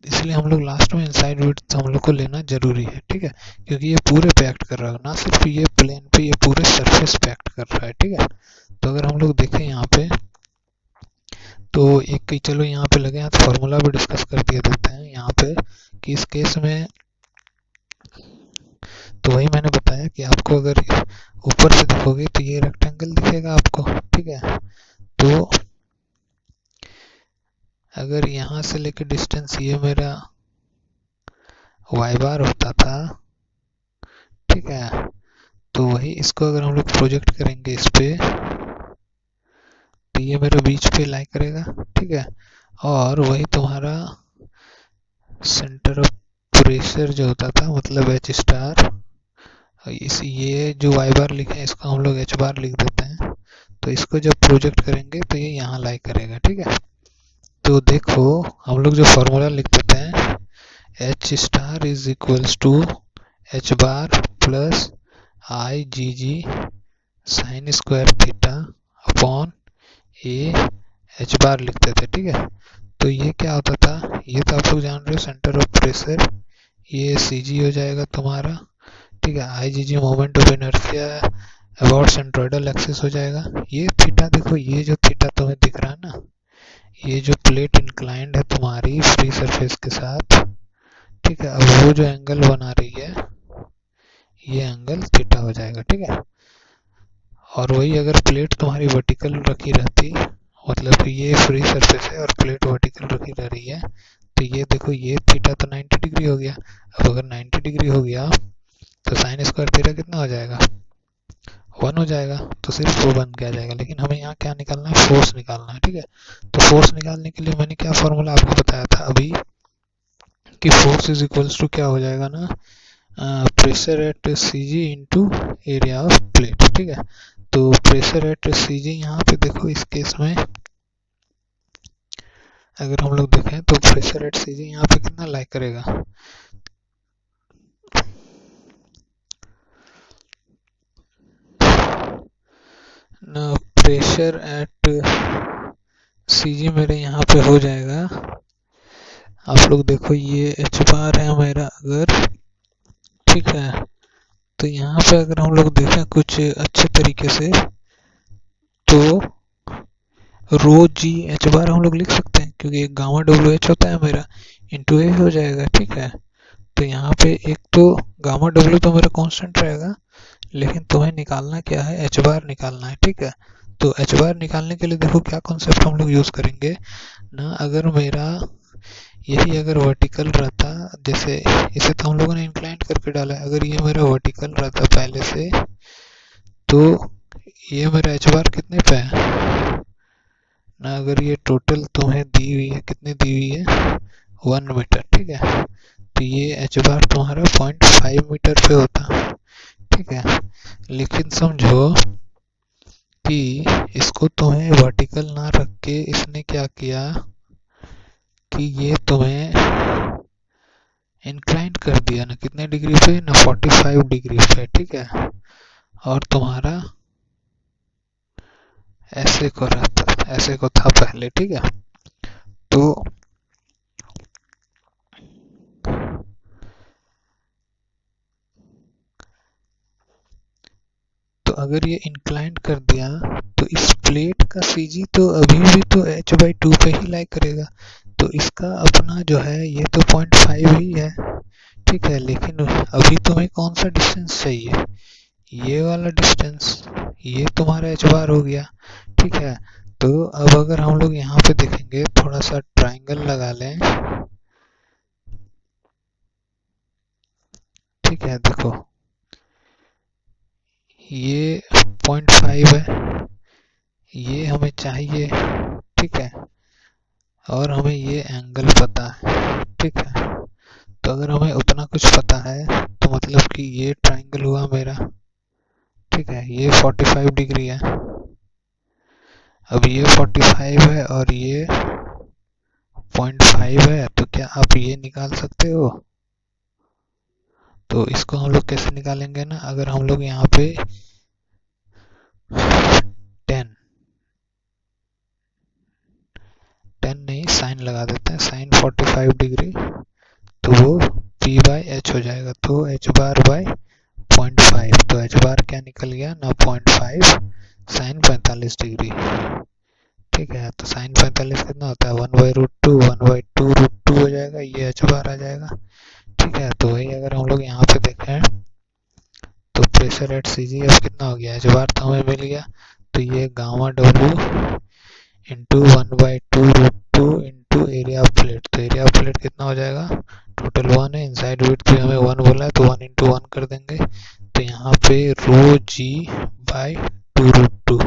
इसलिए हम लोग लास्ट में इनसाइड विड्थ हम लोग को लेना जरूरी है, ठीक है, क्योंकि ये पूरे पे एक्ट कर रहा है, ना सिर्फ ये प्लेन पे, ये पूरे सरफेस पे एक्ट कर रहा है, ठीक है। तो अगर हम लोग देखें यहाँ पे, तो एक चलो यहाँ पे लगे हैं, तो फॉर्मूला भी डिस्कस कर दिए देते हैं यहाँ पे, कि इस केस में तो वही मैंने बताया कि आपको अगर ऊपर से देखोगे तो ये रेक्टेंगल दिखेगा आपको, ठीक है। तो अगर यहाँ से लेकर डिस्टेंस ये मेरा y बार होता था, ठीक है, तो वही इसको अगर हम लोग प्रोजेक्ट करेंगे इस पे, तो ये मेरे बीच पे लाई करेगा, ठीक है। और वही तुम्हारा सेंटर ऑफ प्रेशर जो होता था, मतलब एच स्टार, ये जो y बार लिखे हैं इसको हम लोग h बार लिख देते हैं। तो इसको जब प्रोजेक्ट करेंगे तो ये यहाँ लाई करेगा, ठीक है। तो देखो हम लोग जो फॉर्मूला लिख देते हैं, H star is equals to H bar plus I G G sine square theta upon A H bar लिखते थे, ठीक है। तो ये क्या होता था, ये तो आप लोग जान रहे हो सेंटर ऑफ प्रेशर, ये सी जी हो जाएगा तुम्हारा, ठीक है, I G G moment of inertia about centroidal axis हो जाएगा। ये थीटा देखो, ये जो थीटा तुम्हें दिख रहा है ना, ये जो प्लेट इंक्लाइंड है तुम्हारी फ्री सरफेस के साथ, ठीक है, अब वो जो एंगल बना रही है, ये एंगल थीटा हो जाएगा, ठीक है। और वही अगर प्लेट तुम्हारी वर्टिकल रखी रहती, मतलब कि ये फ्री सरफेस है और प्लेट वर्टिकल रखी रह रही है, तो ये देखो ये थीटा तो 90 डिग्री हो गया। अब अगर 90 डिग्री हो गया तो साइन स्क्वायर थीटा कितना हो जाएगा, 1 हो जाएगा, तो सिर्फ वो बन के आ जाएगा। लेकिन हमें यहाँ क्या निकालना है, फोर्स निकालना है, ठीक है। तो फोर्स निकालने के लिए मैंने क्या फॉर्मूला आपको बताया था अभी, कि फोर्स इज इक्वल्स टू क्या हो जाएगा ना, pressure at C G into area of plate, ठीक है। तो प्रेशर एट सी जी यहाँ पे देखो, इस केस में अगर हम लोग देखें तो प्रेशर एट सी जी यहाँ पे कितना लाई करेगा, प्रेशर एट सी जी मेरे यहाँ पे हो जाएगा, आप लोग देखो ये एच बार है मेरा अगर, ठीक है। तो यहाँ पे अगर हम लोग देखें कुछ अच्छे तरीके से, तो रो जी एच बार हम लोग लिख सकते हैं, क्योंकि गामा डब्ल्यू एच होता है मेरा, इंटू ए हो जाएगा, ठीक है। तो यहाँ पे एक तो गामा डब्ल्यू तो मेरा कांस्टेंट रहेगा, लेकिन तुम्हें निकालना क्या है, एच बार निकालना है, ठीक है। तो एच बार निकालने के लिए देखो क्या कॉन्सेप्ट हम लोग यूज करेंगे ना, अगर मेरा यही अगर वर्टिकल रहता, जैसे इसे तो हम लोगों ने इंक्लाइंट करके डाला है, अगर ये मेरा वर्टिकल रहता पहले से, तो ये मेरा एच बार कितने पे है ना, अगर ये टोटल तुम्हें दी हुई है, कितनी दी हुई है, 1 मीटर, ठीक है। तो ये एच बार तुम्हारा 0.5 मीटर पे होता, ठीक है। लेकिन समझो कि इसको तुम्हें वर्टिकल ना रख के इसने क्या किया कि ये तुम्हें इंक्लाइन कर दिया ना, कितने डिग्री पे ना, 45 डिग्री पे, ठीक है। और तुम्हारा ऐसे को रहता, ऐसे को था पहले, ठीक है। तो अगर ये इंक्लाइंड कर दिया, तो इस प्लेट का सीजी तो अभी भी तो h/2 पे ही लाई करेगा, तो इसका अपना जो है ये तो 0.5 ही है, ठीक है, लेकिन अभी तुम्हें कौन सा डिस्टेंस चाहिए, ये वाला डिस्टेंस, ये तुम्हारा एच बार हो गया, ठीक है। तो अब अगर हम लोग यहाँ पे देखेंगे, थोड़ा सा ट्राइंगल लगा लें, ठीक है, देखो ये 0.5 है, ये हमें चाहिए, ठीक है, और हमें ये एंगल पता है, ठीक है। तो अगर हमें उतना कुछ पता है तो मतलब कि ये ट्राइंगल हुआ मेरा, ठीक है, ये 45 डिग्री है। अब ये 45 है और ये 0.5 है, तो क्या आप ये निकाल सकते हो? तो इसको हम लोग कैसे निकालेंगे ना, अगर हम लोग यहाँ पे 10 नहीं साइन लगा देते हैं, साइन 45 डिग्री, तो वो p बाई एच हो जाएगा, तो h बार बाई 0.5, तो h बार क्या निकल गया ना, 0.5 साइन 45 डिग्री, ठीक है। तो साइन 45 कितना होता है, 1/√2, 1/2√2 हो जाएगा, ये h बार आ जाएगा, ठीक है। तो वही अगर हम लोग यहाँ पे देखें तो प्रेशर एट सी अब कितना हो गया, h बार तो हमें मिल गया, तो ये gamma W into 1/2√2 into area of plate, तो एरिया ऑफ प्लेट कितना हो जाएगा, टोटल 1 है, इनसाइड विड्थ भी हमें 1 बोला है, तो 1 इंटू 1 कर देंगे, तो यहाँ पे रो जी बाई 2√2,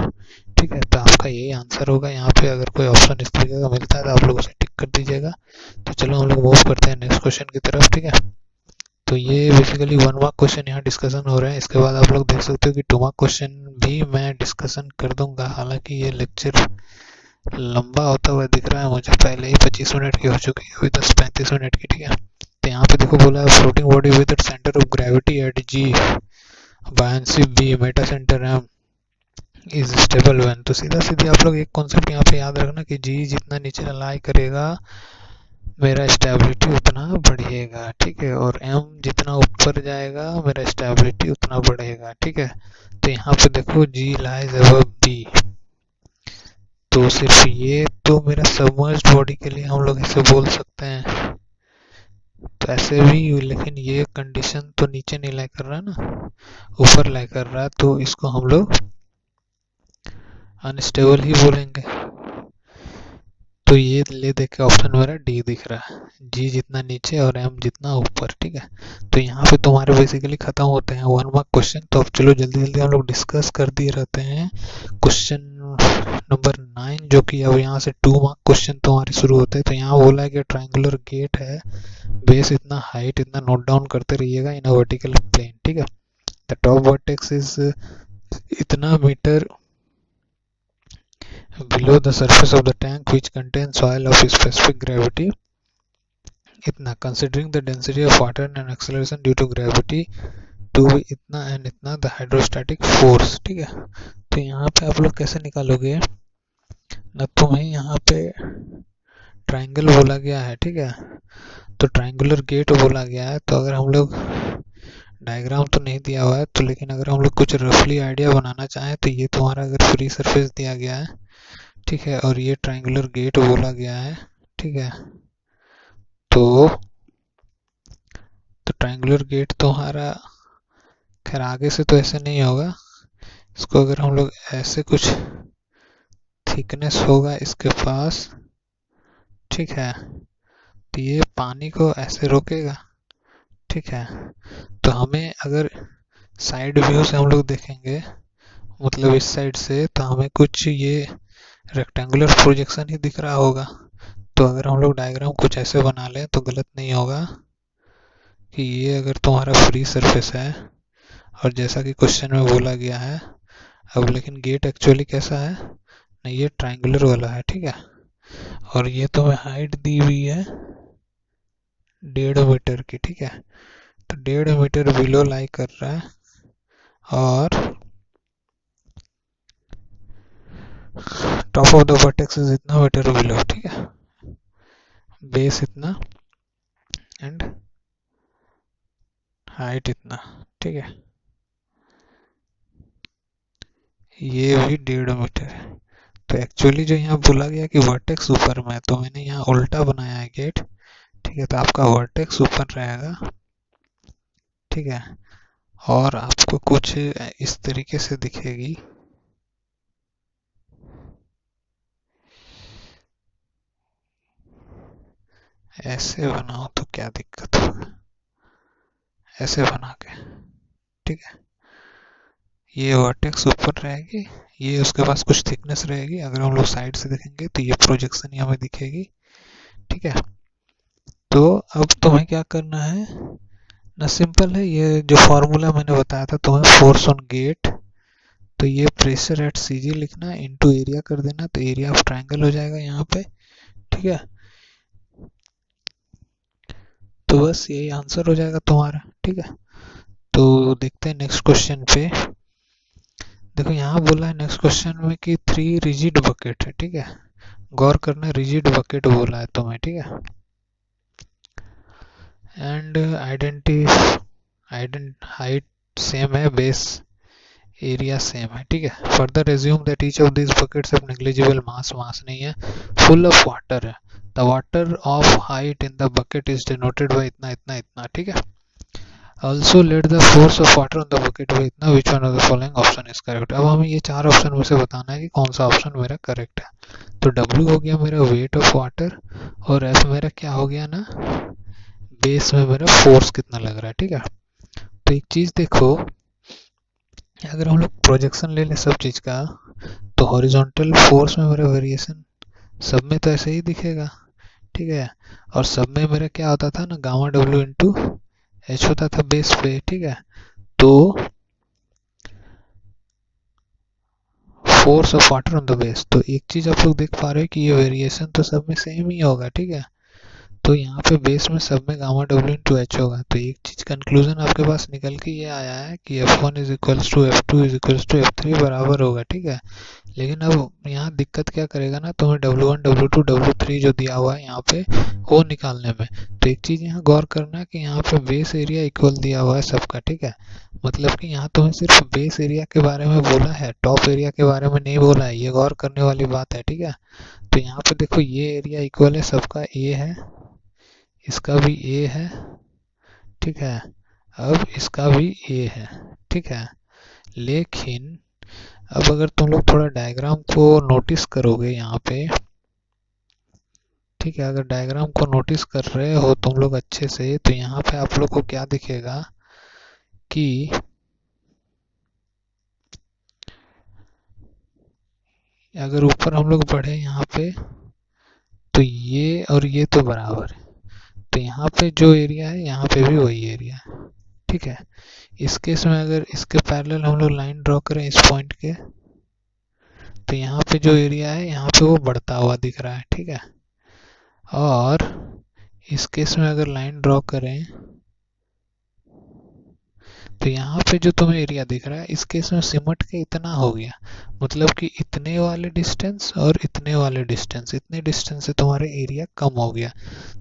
ठीक है। तो आपका यही आंसर होगा। यहाँ पे अगर कोई ऑप्शन इस तरीके का मिलता है तो आप लोग उसे टिक कर दीजिएगा। तो चलो हम लोग मूव करते हैं नेक्स्ट क्वेश्चन की तरफ, ठीक है। तो ये बेसिकली 1 मार्क क्वेश्चन यहाँ डिस्कशन हो रहा है। इसके बाद आप लोग देख सकते हो कि 2 मार्क क्वेश्चन भी मैं डिस्कशन कर दूंगा, हालांकि ये लेक्चर लंबा होता हुआ दिख रहा है मुझे, पहले ही 25 मिनट की हो चुकी है, अभी 10-35 मिनट की, ठीक है। तो यहाँ पे देखो बोला है floating body with centre of gravity at G, buoyancy B, meta centre M is stable when. तो सीधा सीधी आप लोग एक कॉन्सेप्ट यहाँ पे याद रखना कि जी जितना नीचे अलाई करेगा मेरा स्टेबिलिटी उतना बढ़ेगा, ठीक है, और एम जितना ऊपर जाएगा मेरा स्टेबिलिटी उतना बढ़ेगा, ठीक है। तो यहाँ पे देखो जी लाइज अबव बी, तो सिर्फ ये तो मेरा सबमर्ज्ड बॉडी के लिए हम लोग ऐसे बोल सकते हैं, तो ऐसे भी, लेकिन ये कंडीशन तो नीचे नहीं लाई कर रहा है ना, ऊपर लाई कर रहा है, तो इसको हम लोग अनस्टेबल ही बोलेंगे। तो ये ले देख के ऑप्शन मेरा डी दिख रहा है, जी जितना नीचे और एम जितना ऊपर, ठीक है। तो यहाँ पे तुम्हारे बेसिकली खत्म होते हैं 1 मार्क क्वेश्चन। तो अब चलो जल्दी जल्दी हम लोग डिस्कस कर दिए रहते हैं क्वेश्चन नंबर 9, जो कि अब यहाँ से 2 मार्क क्वेश्चन तुम्हारे शुरू होते हैं। तो यहाँ बोला है कि ट्राइंगुलर गेट है, बेस इतना, हाइट इतना, नोट डाउन करते रहिएगा इन अ वर्टिकल प्लेन, ठीक है। द टॉप वर्टेक्स इज इतना metre below the surface of the tank which contains soil of specific gravity इतना, considering the density of water and acceleration due to gravity to be इतना and इतना the hydrostatic force, ठीक है। तो यहाँ पे आप लोग कैसे निकालोगे ना, तुम्हें यहाँ पे ट्राइंगल बोला गया है, ठीक है, तो ट्राइंगुलर गेट बोला गया है। तो अगर हम लोग डायग्राम तो नहीं दिया हुआ है तो, लेकिन अगर हम लोग कुछ रफली आइडिया बनाना चाहें तो ये तुम्हारा अगर फ्री सरफेस दिया गया है, ठीक है, और ये ट्राइंगुलर गेट बोला गया है, ठीक है, तो ट्राइंगुलर गेट तुम्हारा खैर आगे से तो ऐसे नहीं होगा, इसको अगर हम लोग ऐसे कुछ थिकनेस होगा इसके पास, ठीक है, तो ये पानी को ऐसे रोकेगा, ठीक है। तो हमें अगर साइड व्यू से हम लोग देखेंगे, मतलब इस साइड से, तो हमें कुछ ये रेक्टेंगुलर प्रोजेक्शन ही दिख रहा होगा। तो अगर हम लोग डायग्राम कुछ ऐसे बना लें तो गलत नहीं होगा कि ये अगर तुम्हारा फ्री सरफेस है और जैसा कि क्वेश्चन में बोला गया है, अब लेकिन गेट एक्चुअली कैसा है ना, ये ट्राइंगुलर वाला है, ठीक है, और ये तुम्हें हाइट दी हुई है 1.5 मीटर की, ठीक है। तो 1.5 मीटर बिलो लाई कर रहा है और top of the vertex is इतना मीटर बिलो, ठीक है, बेस इतना एंड हाइट इतना, ठीक है, ये भी 1.5 मीटर है। तो एक्चुअली जो यहाँ बोला गया कि वर्टेक्स ऊपर में है, तो मैंने यहाँ उल्टा बनाया है गेट। ठीक है, तो आपका वर्टेक्स ऊपर रहेगा। ठीक है, और आपको कुछ इस तरीके से दिखेगी। ऐसे बनाओ तो क्या दिक्कत होगा, ऐसे बना के। ठीक है, ये वर्टेक्स ऊपर रहेगी, ये उसके पास कुछ थिकनेस रहेगी। अगर हम लोग साइड से देखेंगे तो ये प्रोजेक्शन यहाँ में दिखेगी। ठीक है, तो अब तुम्हें क्या करना है ना, सिंपल है। ये जो फॉर्मूला मैंने बताया था तुम्हें, फोर्स ऑन गेट, तो ये प्रेशर एट सीजी लिखना है, इनटू एरिया कर देना, तो एरिया ऑफ ट्रायंगल हो जाएगा यहाँ पे। ठीक है, तो बस यही आंसर हो जाएगा तुम्हारा। ठीक है, तो देखते हैं नेक्स्ट क्वेश्चन पे। देखो यहाँ बोला है नेक्स्ट क्वेश्चन में कि 3 रिजिड बकेट है। ठीक है, गौर करना, रिजिड बकेट बोला है तुम्हें। ठीक है, एंड हाइट सेम है, बेस एरिया सेम है। ठीक है, further assume that each of this buckets have negligible mass नहीं है, फुल ऑफ वाटर है। The water of height in the bucket is denoted by इतना इतना इतना। ठीक है, also let the force of water on the bucket by इतना, which one of the following option is correct। अब हमें ये 4 ऑप्शन में से बताना है कि कौन सा ऑप्शन मेरा करेक्ट है। तो W हो गया मेरा वेट ऑफ वाटर, और F मेरा क्या हो गया ना, बेस में मेरा फोर्स कितना लग रहा है। ठीक है, तो एक चीज देखो, अगर हम लोग प्रोजेक्शन ले लें सब चीज का, तो हॉरिजॉन्टल फोर्स में मेरा वेरिएशन सब में तो ऐसे ही दिखेगा। ठीक है, और सब में मेरा क्या होता था ना, गामा डब्ल्यू इंटू एच होता था बेस पे। ठीक है, तो force of water on the base, तो एक चीज आप लोग देख पा रहे हो कि ये वेरिएशन तो सब में सेम ही होगा। ठीक है, तो यहाँ पे बेस में सब में गामा डब्ल्यू इंटू एच होगा। तो एक चीज कंक्लूजन आपके पास निकल के ये आया है कि F1 is equals to F2 is equals to F3 बराबर होगा। ठीक है, लेकिन अब यहाँ दिक्कत क्या करेगा ना, तुम्हें W1 W2 W3 जो दिया हुआ है यहाँ पे वो निकालने में। तो एक चीज यहाँ गौर करना है कि यहाँ पे बेस एरिया इक्वल दिया हुआ है सबका। ठीक है, मतलब कि यहाँ तुम्हें सिर्फ बेस एरिया के बारे में बोला है, टॉप एरिया के बारे में नहीं बोला है, ये गौर करने वाली बात है। ठीक है, तो यहाँ पे देखो ये एरिया इक्वल है सबका, ए है, इसका भी ए है। ठीक है, अब इसका भी ए है। ठीक है, लेकिन अब अगर तुम लोग थोड़ा डायग्राम को नोटिस करोगे यहाँ पे, ठीक है, अगर डायग्राम को नोटिस कर रहे हो तुम लोग अच्छे से, तो यहाँ पे आप लोग को क्या दिखेगा कि अगर ऊपर हम लोग बढ़े यहाँ पे, तो ये और ये तो बराबर है, तो यहाँ पे जो एरिया है यहाँ पे भी वही एरिया है। ठीक है, इस केस में अगर इसके पैरेलल हम लोग लाइन ड्रॉ करें इस पॉइंट के, तो यहाँ पे जो एरिया है यहाँ पे वो बढ़ता हुआ दिख रहा है। ठीक है, और इस केस में अगर लाइन ड्रॉ करें, तो यहाँ पे जो तुम्हें एरिया दिख रहा है इस केस में सिमट के इतना हो गया, मतलब कि इतने वाले डिस्टेंस और इतने वाले डिस्टेंस, इतने डिस्टेंस से तुम्हारा एरिया कम हो गया।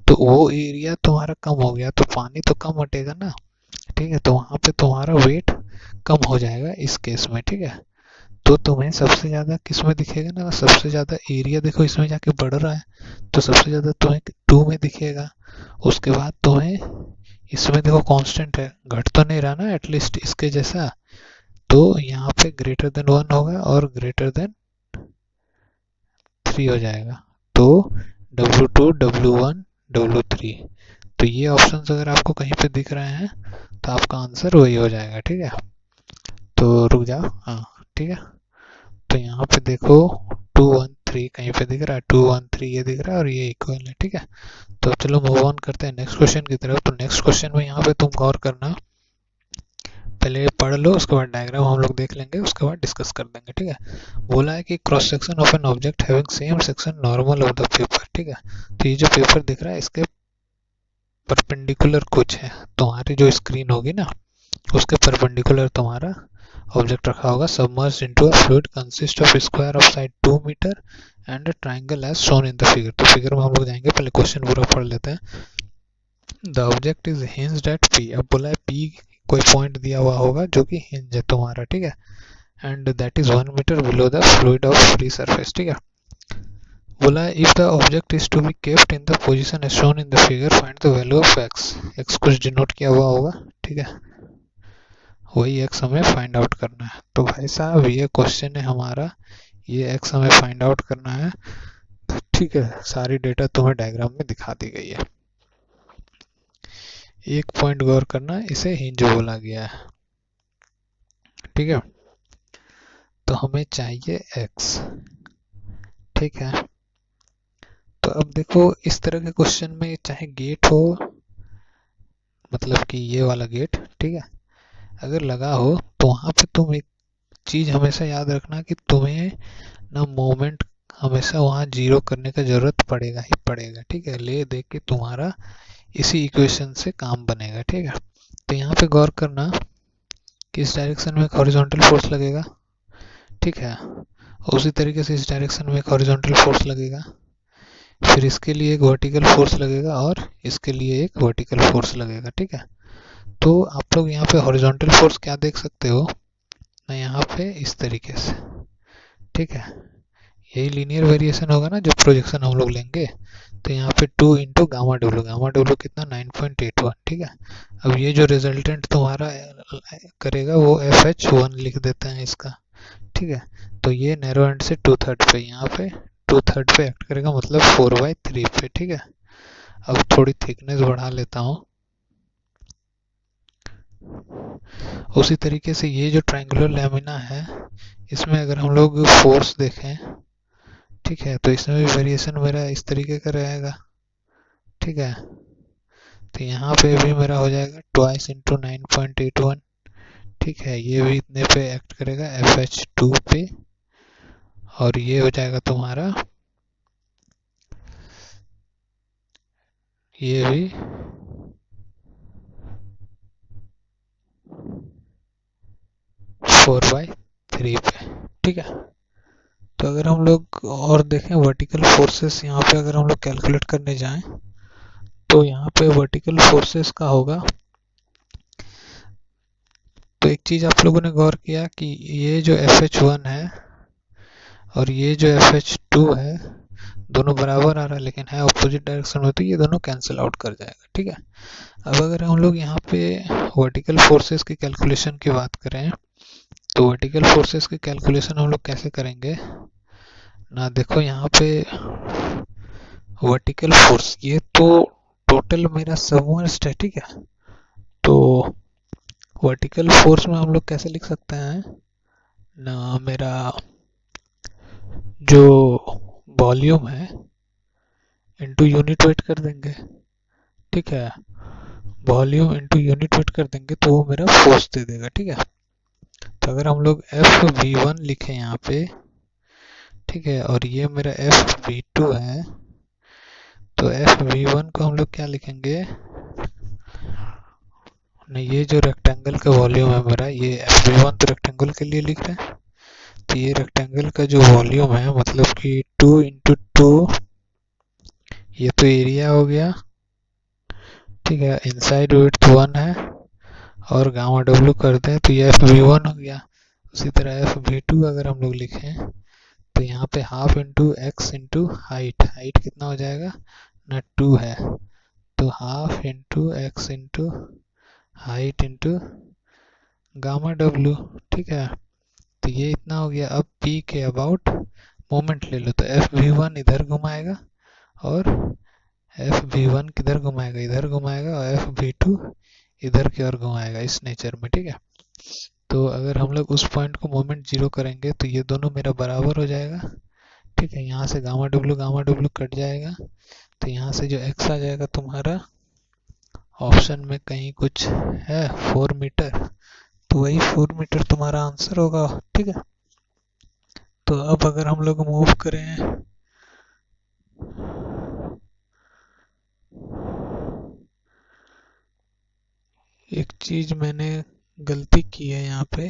तो वो एरिया तुम्हारा कम हो गया तो पानी तो कम हटेगा ना। ठीक है, तो वहां पे तुम्हारा वेट कम हो जाएगा इस केस में। ठीक है, तो तुम्हें सबसे ज्यादा किस में दिखेगा ना, सबसे ज्यादा एरिया देखो इसमें जाके बढ़ रहा है, तो सबसे ज्यादा तुम्हें 2 में दिखेगा। उसके बाद तुम्हें इसमें देखो कांस्टेंट है, घट तो नहीं रहा ना एटलीस्ट इसके जैसा, तो यहाँ पे ग्रेटर देन 1 होगा और ग्रेटर देन 3 हो जाएगा। तो W2 W1 W3, तो ये ऑप्शंस अगर आपको कहीं पे दिख रहे हैं तो आपका आंसर वही हो जाएगा। ठीक है, तो रुक जाओ, हाँ ठीक है, तो यहाँ पे देखो 213 कहीं पे दिख रहा है, 213 ये दिख रहा है और ये इक्वल है। ठीक है, तो चलो मूव ऑन करते हैं नेक्स्ट क्वेश्चन की तरफ। तो नेक्स्ट क्वेश्चन में यहाँ पे तुम गौर करना, पहले पढ़ लो उसके बाद डायग्राम हम लोग देख लेंगे, उसके बाद डिस्कस कर देंगे। ठीक है, बोला है कि cross section of an object having same section normal of the paper. ठीक है, तो ये जो पेपर दिख रहा है इसके परपेंडिकुलर कुछ है, तुम्हारी जो स्क्रीन होगी ना उसके परपेंडिकुलर तुम्हारा ऑब्जेक्ट रखा होगा। Submerge into a fluid consist of square of side 2 metre and a triangle as shown in the figure. तो फिगर में हम लोग जाएंगे, पहले क्वेश्चन पूरा पढ़ लेते हैं। The object is hinged at P, अब बोला है पी कोई पॉइंट दिया हुआ होगा जो कि हिंज है तुम्हारा। ठीक है, and that is 1 metre below the fluid of free surface. ठीक है, बोला if the object is to be kept in the position as shown in the figure find the value of X. X कुछ denote किया हुआ होगा, ठीक है, वही एक्स हमें फाइंड आउट करना है। तो भाई साहब ये क्वेश्चन है हमारा, ये एक्स हमें फाइंड आउट करना है। ठीक है, सारी डेटा तुम्हें डायग्राम में दिखा दी गई है। एक पॉइंट गौर करना, इसे हिंज बोला गया है। ठीक है, तो हमें चाहिए एक्स। ठीक है, तो अब देखो इस तरह के क्वेश्चन में चाहे गेट हो, मतलब कि ये वाला गेट, ठीक है, अगर लगा हो तो वहां पे तुम एक चीज हमेशा याद रखना कि तुम्हें ना मोमेंट हमेशा वहां जीरो करने का जरूरत पड़ेगा ही पड़ेगा। ठीक है, ले दे के तुम्हारा इसी इक्वेशन से काम बनेगा। ठीक है, तो यहाँ पे गौर करना कि इस डायरेक्शन में एक हॉरिजॉन्टल फोर्स लगेगा। ठीक है, उसी तरीके से इस डायरेक्शन में एक हॉरिजॉन्टल फोर्स लगेगा, फिर इसके लिए एक वर्टिकल फोर्स लगेगा और इसके लिए एक वर्टिकल फोर्स लगेगा। ठीक है, तो आप लोग यहाँ पे हॉरिजॉन्टल फोर्स क्या देख सकते हो ना, यहाँ पे इस तरीके से। ठीक है, यही लीनियर वेरिएशन होगा ना जो प्रोजेक्शन हम लोग लेंगे। तो यहाँ पे 2 इंटू गामा डब्ल्यू कितना 9.81। ठीक है, अब ये जो रिजल्टेंट तुम्हारा करेगा वो FH1 लिख देते हैं इसका। ठीक है, तो ये नैरो एंड से 2/3 पे, यहाँ पे 2/3 पे एक्ट करेगा, मतलब 4/3 पे। ठीक है, अब थोड़ी थिकनेस बढ़ा लेता हूँ। उसी तरीके से ये जो ट्रायंगुलर लैमिना है, इसमें अगर हम लोग फोर्स देखें, ठीक है, तो इसमें भी वेरिएशन मेरा इस तरीके का रहेगा। ठीक है, तो यहाँ पे भी मेरा हो जाएगा 2 इंटू 9.81। ठीक है, ये भी इतने पे एक्ट करेगा FH2 पे, और ये हो जाएगा तुम्हारा, ये भी 4/3 पे। ठीक है, तो अगर हम लोग और देखें वर्टिकल फोर्सेस, यहाँ पे अगर हम लोग कैलकुलेट करने जाएं तो यहाँ पे वर्टिकल फोर्सेस का होगा। तो एक चीज आप लोगों ने गौर किया कि ये जो FH1 है और ये जो FH2 है, दोनों बराबर आ रहा है लेकिन है ऑपोजिट डायरेक्शन में, तो ये दोनों कैंसिल आउट कर जाएगा। ठीक है, अब अगर हम लोग यहाँ पे वर्टिकल फोर्सेस की कैलकुलेशन की बात करें तो वर्टिकल फोर्सेस की कैलकुलेशन हम लोग कैसे करेंगे ना, देखो यहाँ पे वर्टिकल फोर्स, ये तो टोटल मेरा सबमर्ज्ड है। ठीक है, तो वर्टिकल फोर्स में हम लोग कैसे लिख सकते हैं ना, मेरा जो वॉल्यूम है इनटू यूनिट वेट कर देंगे। ठीक है, वॉल्यूम इनटू यूनिट वेट कर देंगे तो वो मेरा फोर्स दे देगा। ठीक है, तो अगर हम लोग FV1 लिखें यहाँ पे, ठीक है, और ये मेरा FV2 है, तो FV1 को हम लोग क्या लिखेंगे नहीं, ये जो रेक्टेंगल का वॉल्यूम है मेरा, ये FV1 तो रेक्टेंगल के लिए लिख रहे हैं, तो ये रेक्टेंगल का जो वॉल्यूम है मतलब कि 2 इंटू 2, ये तो एरिया हो गया। ठीक है, इनसाइड विड्थ 1 है और गामा डब्ल्यू कर दें तो ये FV1 हो गया। उसी तरह FV2 अगर हम लोग लिखें तो यहाँ पे half into x into height, height कितना हो जाएगा ना 2 है, तो half into x into height into gamma W. ठीक है, तो ये इतना हो गया। अब P के अबाउट मोमेंट ले लो, तो FV1 इधर घुमाएगा और FV1 किधर घुमाएगा, इधर घुमाएगा, और FV2 इधर की ओर घुमाएगा, इस नेचर में। ठीक है, तो अगर हम लोग उस पॉइंट को मोमेंट जीरो करेंगे तो ये दोनों मेरा बराबर हो जाएगा। ठीक है, यहाँ से गामा डब्ल्यू कट जाएगा, तो यहाँ से जो x आ जाएगा तुम्हारा, ऑप्शन में कहीं कुछ है 4 मीटर, तो वही 4 मीटर तुम्हारा आंसर होगा। ठीक है, तो अब अगर हम लोग मूव करें, एक चीज मैंने गलती की है यहाँ पे।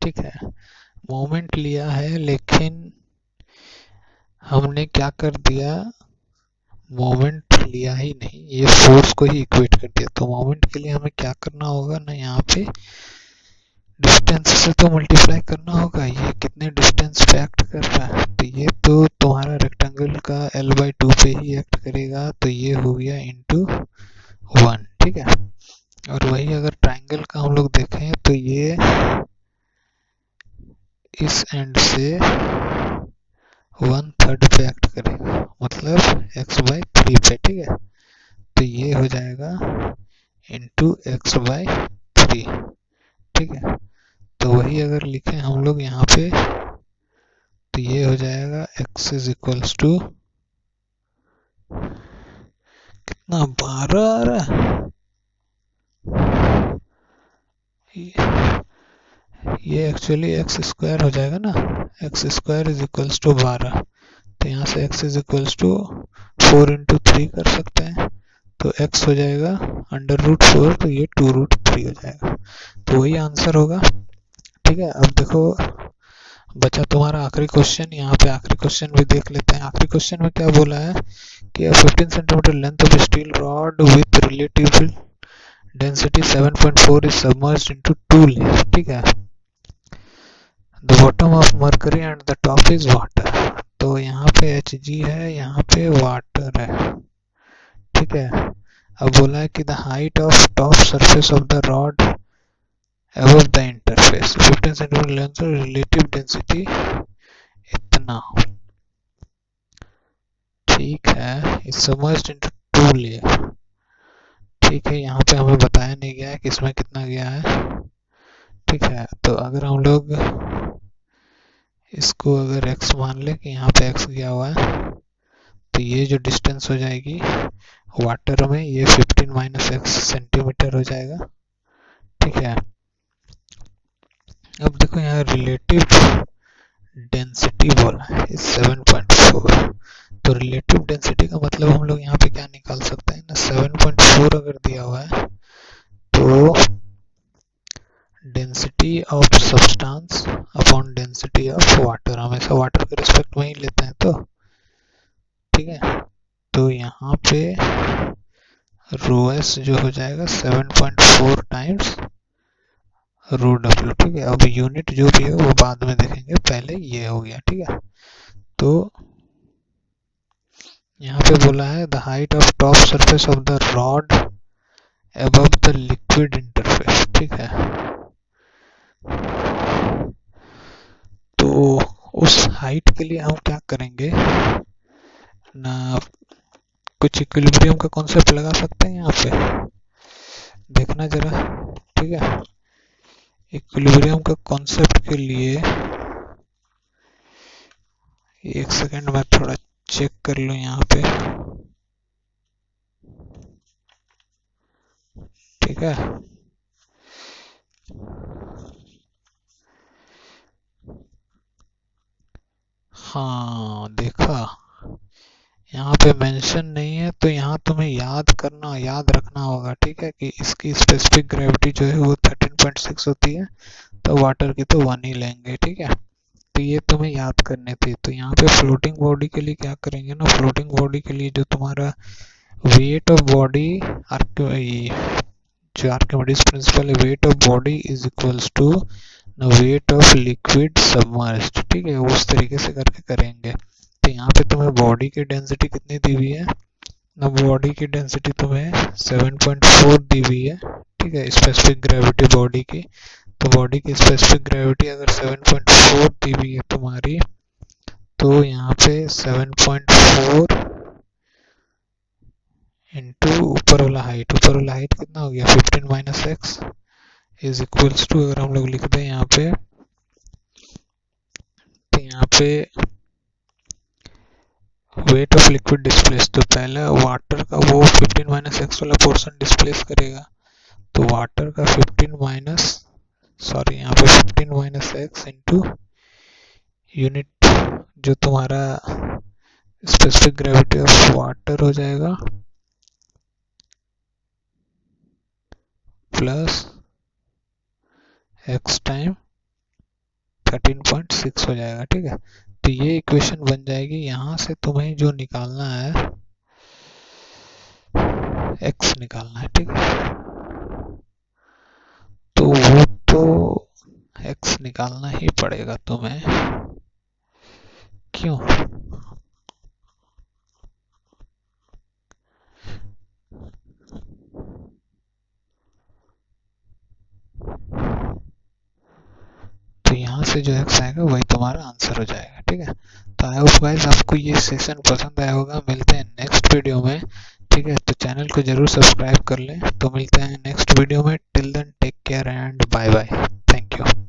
ठीक है, मोमेंट लिया है लेकिन हमने क्या कर दिया, मोमेंट लिया ही नहीं, ये फोर्स को ही इक्वेट कर दिया। तो मोमेंट के लिए हमें क्या करना होगा ना, यहाँ पे डिस्टेंस से तो मल्टीप्लाई करना होगा, ये कितने डिस्टेंस पे एक्ट कर रहा है, तो ये तो तुम्हारा रेक्टेंगल का l/2 पे ही एक्ट करेगा, तो ये हो गया इंटू 1, ठीक है। और वही अगर ट्राइंगल का हम लोग देखें तो ये इस एंड से 1/3 पे एक्ट करेगा, मतलब x/3 पे, ठीक है। तो ये हो जाएगा इंटू x/3, ठीक है। तो वही अगर लिखें हम लोग यहाँ पे तो ये हो जाएगा x इज इक्वल्स टू कितना, 12 आ रहा है, ये एक्चुअली एक्स स्क्वायर हो जाएगा ना, X square is equals to 12। तो यहाँ से x is equals to 4 into 3 कर सकते हैं, तो x हो जाएगा √4, तो ये 2√3 हो जाएगा, तो वही आंसर होगा, ठीक है। अब देखो बचा तुम्हारा आखिरी क्वेश्चन, यहाँ पे आखिरी क्वेश्चन भी देख लेते हैं। आखिरी क्वेश्चन में क्या बोला है कि 15 centimetre length of steel rod with relative density 7.4 is submerged into 2 layer, ठीक है। The bottom of mercury and the top is water, तो यहाँ पे Hg है, यहाँ पे वाटर है, ठीक है। अब बोला है कि the height of top surface of the rod above the interface 15 centimetre length और रिलेटिव डेंसिटी इतना, ठीक है। इस सबमर्ज्ड इनटू 2 लेयर, ठीक है। यहाँ पे हमें बताया नहीं गया है कि इसमें कितना गया है, ठीक है। तो अगर हम लोग इसको अगर x मान ले कि यहाँ पे x गया हुआ है, तो ये जो डिस्टेंस हो जाएगी वाटर में, ये 15 - x सेंटीमीटर हो जाएगा, ठीक है। अब देखो यहाँ रिलेटिव डेंसिटी बोला है 7.4, तो रिलेटिव डेंसिटी का मतलब हम लोग यहाँ पे क्या निकाल सकते हैं ना, 7.4 अगर दिया हुआ है तो density of substance upon density of water, हमेशा वाटर के रिस्पेक्ट में ही लेते हैं, तो ठीक है। तो यहाँ पे ρs जो हो जाएगा 7.4 टाइम्स ρw, ठीक है। अब यूनिट जो भी है वो बाद में देखेंगे, पहले ये हो गया, ठीक है। तो यहाँ पे बोला है the height of top surface of the rod above the liquid interface, ठीक है। तो उस हाइट के लिए हम क्या करेंगे ना, कुछ इक्विलिब्रियम का कॉन्सेप्ट लगा सकते हैं यहाँ पे, देखना जरा, ठीक है। इक्विलिब्रियम का कॉन्सेप्ट के लिए एक सेकंड मैं थोड़ा चेक कर लूँ यहाँ पे, ठीक है। हाँ देखा, यहाँ पे मेंशन नहीं है, तो यहाँ तुम्हें याद रखना होगा, ठीक है, कि इसकी स्पेसिफिक ग्रेविटी जो है वो 13.6 होती है, तो वाटर की तो 1 ही लेंगे, ठीक है। तो ये तुम्हें याद करने थे। तो यहाँ पे फ्लोटिंग बॉडी के लिए क्या करेंगे ना, फ्लोटिंग बॉडी के लिए जो तुम्हारा वेट ऑफ बॉडी, जो आर्किमिडीज प्रिंसिपल है, weight of body is equals to weight of liquid submerged, ठीक है, उस तरीके से करके करेंगे। तो यहाँ पे तुम्हें बॉडी की डेंसिटी कितनी दी हुई है ना, बॉडी की डेंसिटी तुम्हें 7.4 दी हुई है, ठीक है, स्पेसिफिक ग्रेविटी बॉडी की। तो बॉडी की स्पेसिफिक ग्रेविटी अगर 7.4 दी हुई है तुम्हारी, तो यहाँ पे 7.4 इंटू ऊपर वाला हाइट कितना हो गया 15 - x इज इक्वल्स टू, अगर हम लोग लिख दें यहाँ पे, तो यहाँ पे वेट ऑफ लिक्विड डिस्प्लेस, तो पहले वाटर का वो 15 - x वाला पोर्शन डिस्प्लेस करेगा, तो वाटर का 15 यहाँ पे 15 - x इंटू यूनिट जो तुम्हारा स्पेसिफिक ग्रेविटी ऑफ वाटर हो जाएगा, प्लस x टाइम 13.6 हो जाएगा, ठीक है। तो ये इक्वेशन बन जाएगी। यहाँ से तुम्हें जो निकालना है x निकालना है, ठीक है। तो वो तो x निकालना ही पड़ेगा तुम्हें, क्यों? तो यहाँ से जो x आएगा वही तुम्हारा आंसर हो जाएगा। ठीक है, तो आई होप गाइस आपको ये सेशन पसंद आया होगा। मिलते हैं नेक्स्ट वीडियो में। ठीक है, तो चैनल को जरूर सब्सक्राइब कर लें। तो मिलते हैं नेक्स्ट वीडियो में। Till then take care and bye bye. Thank you.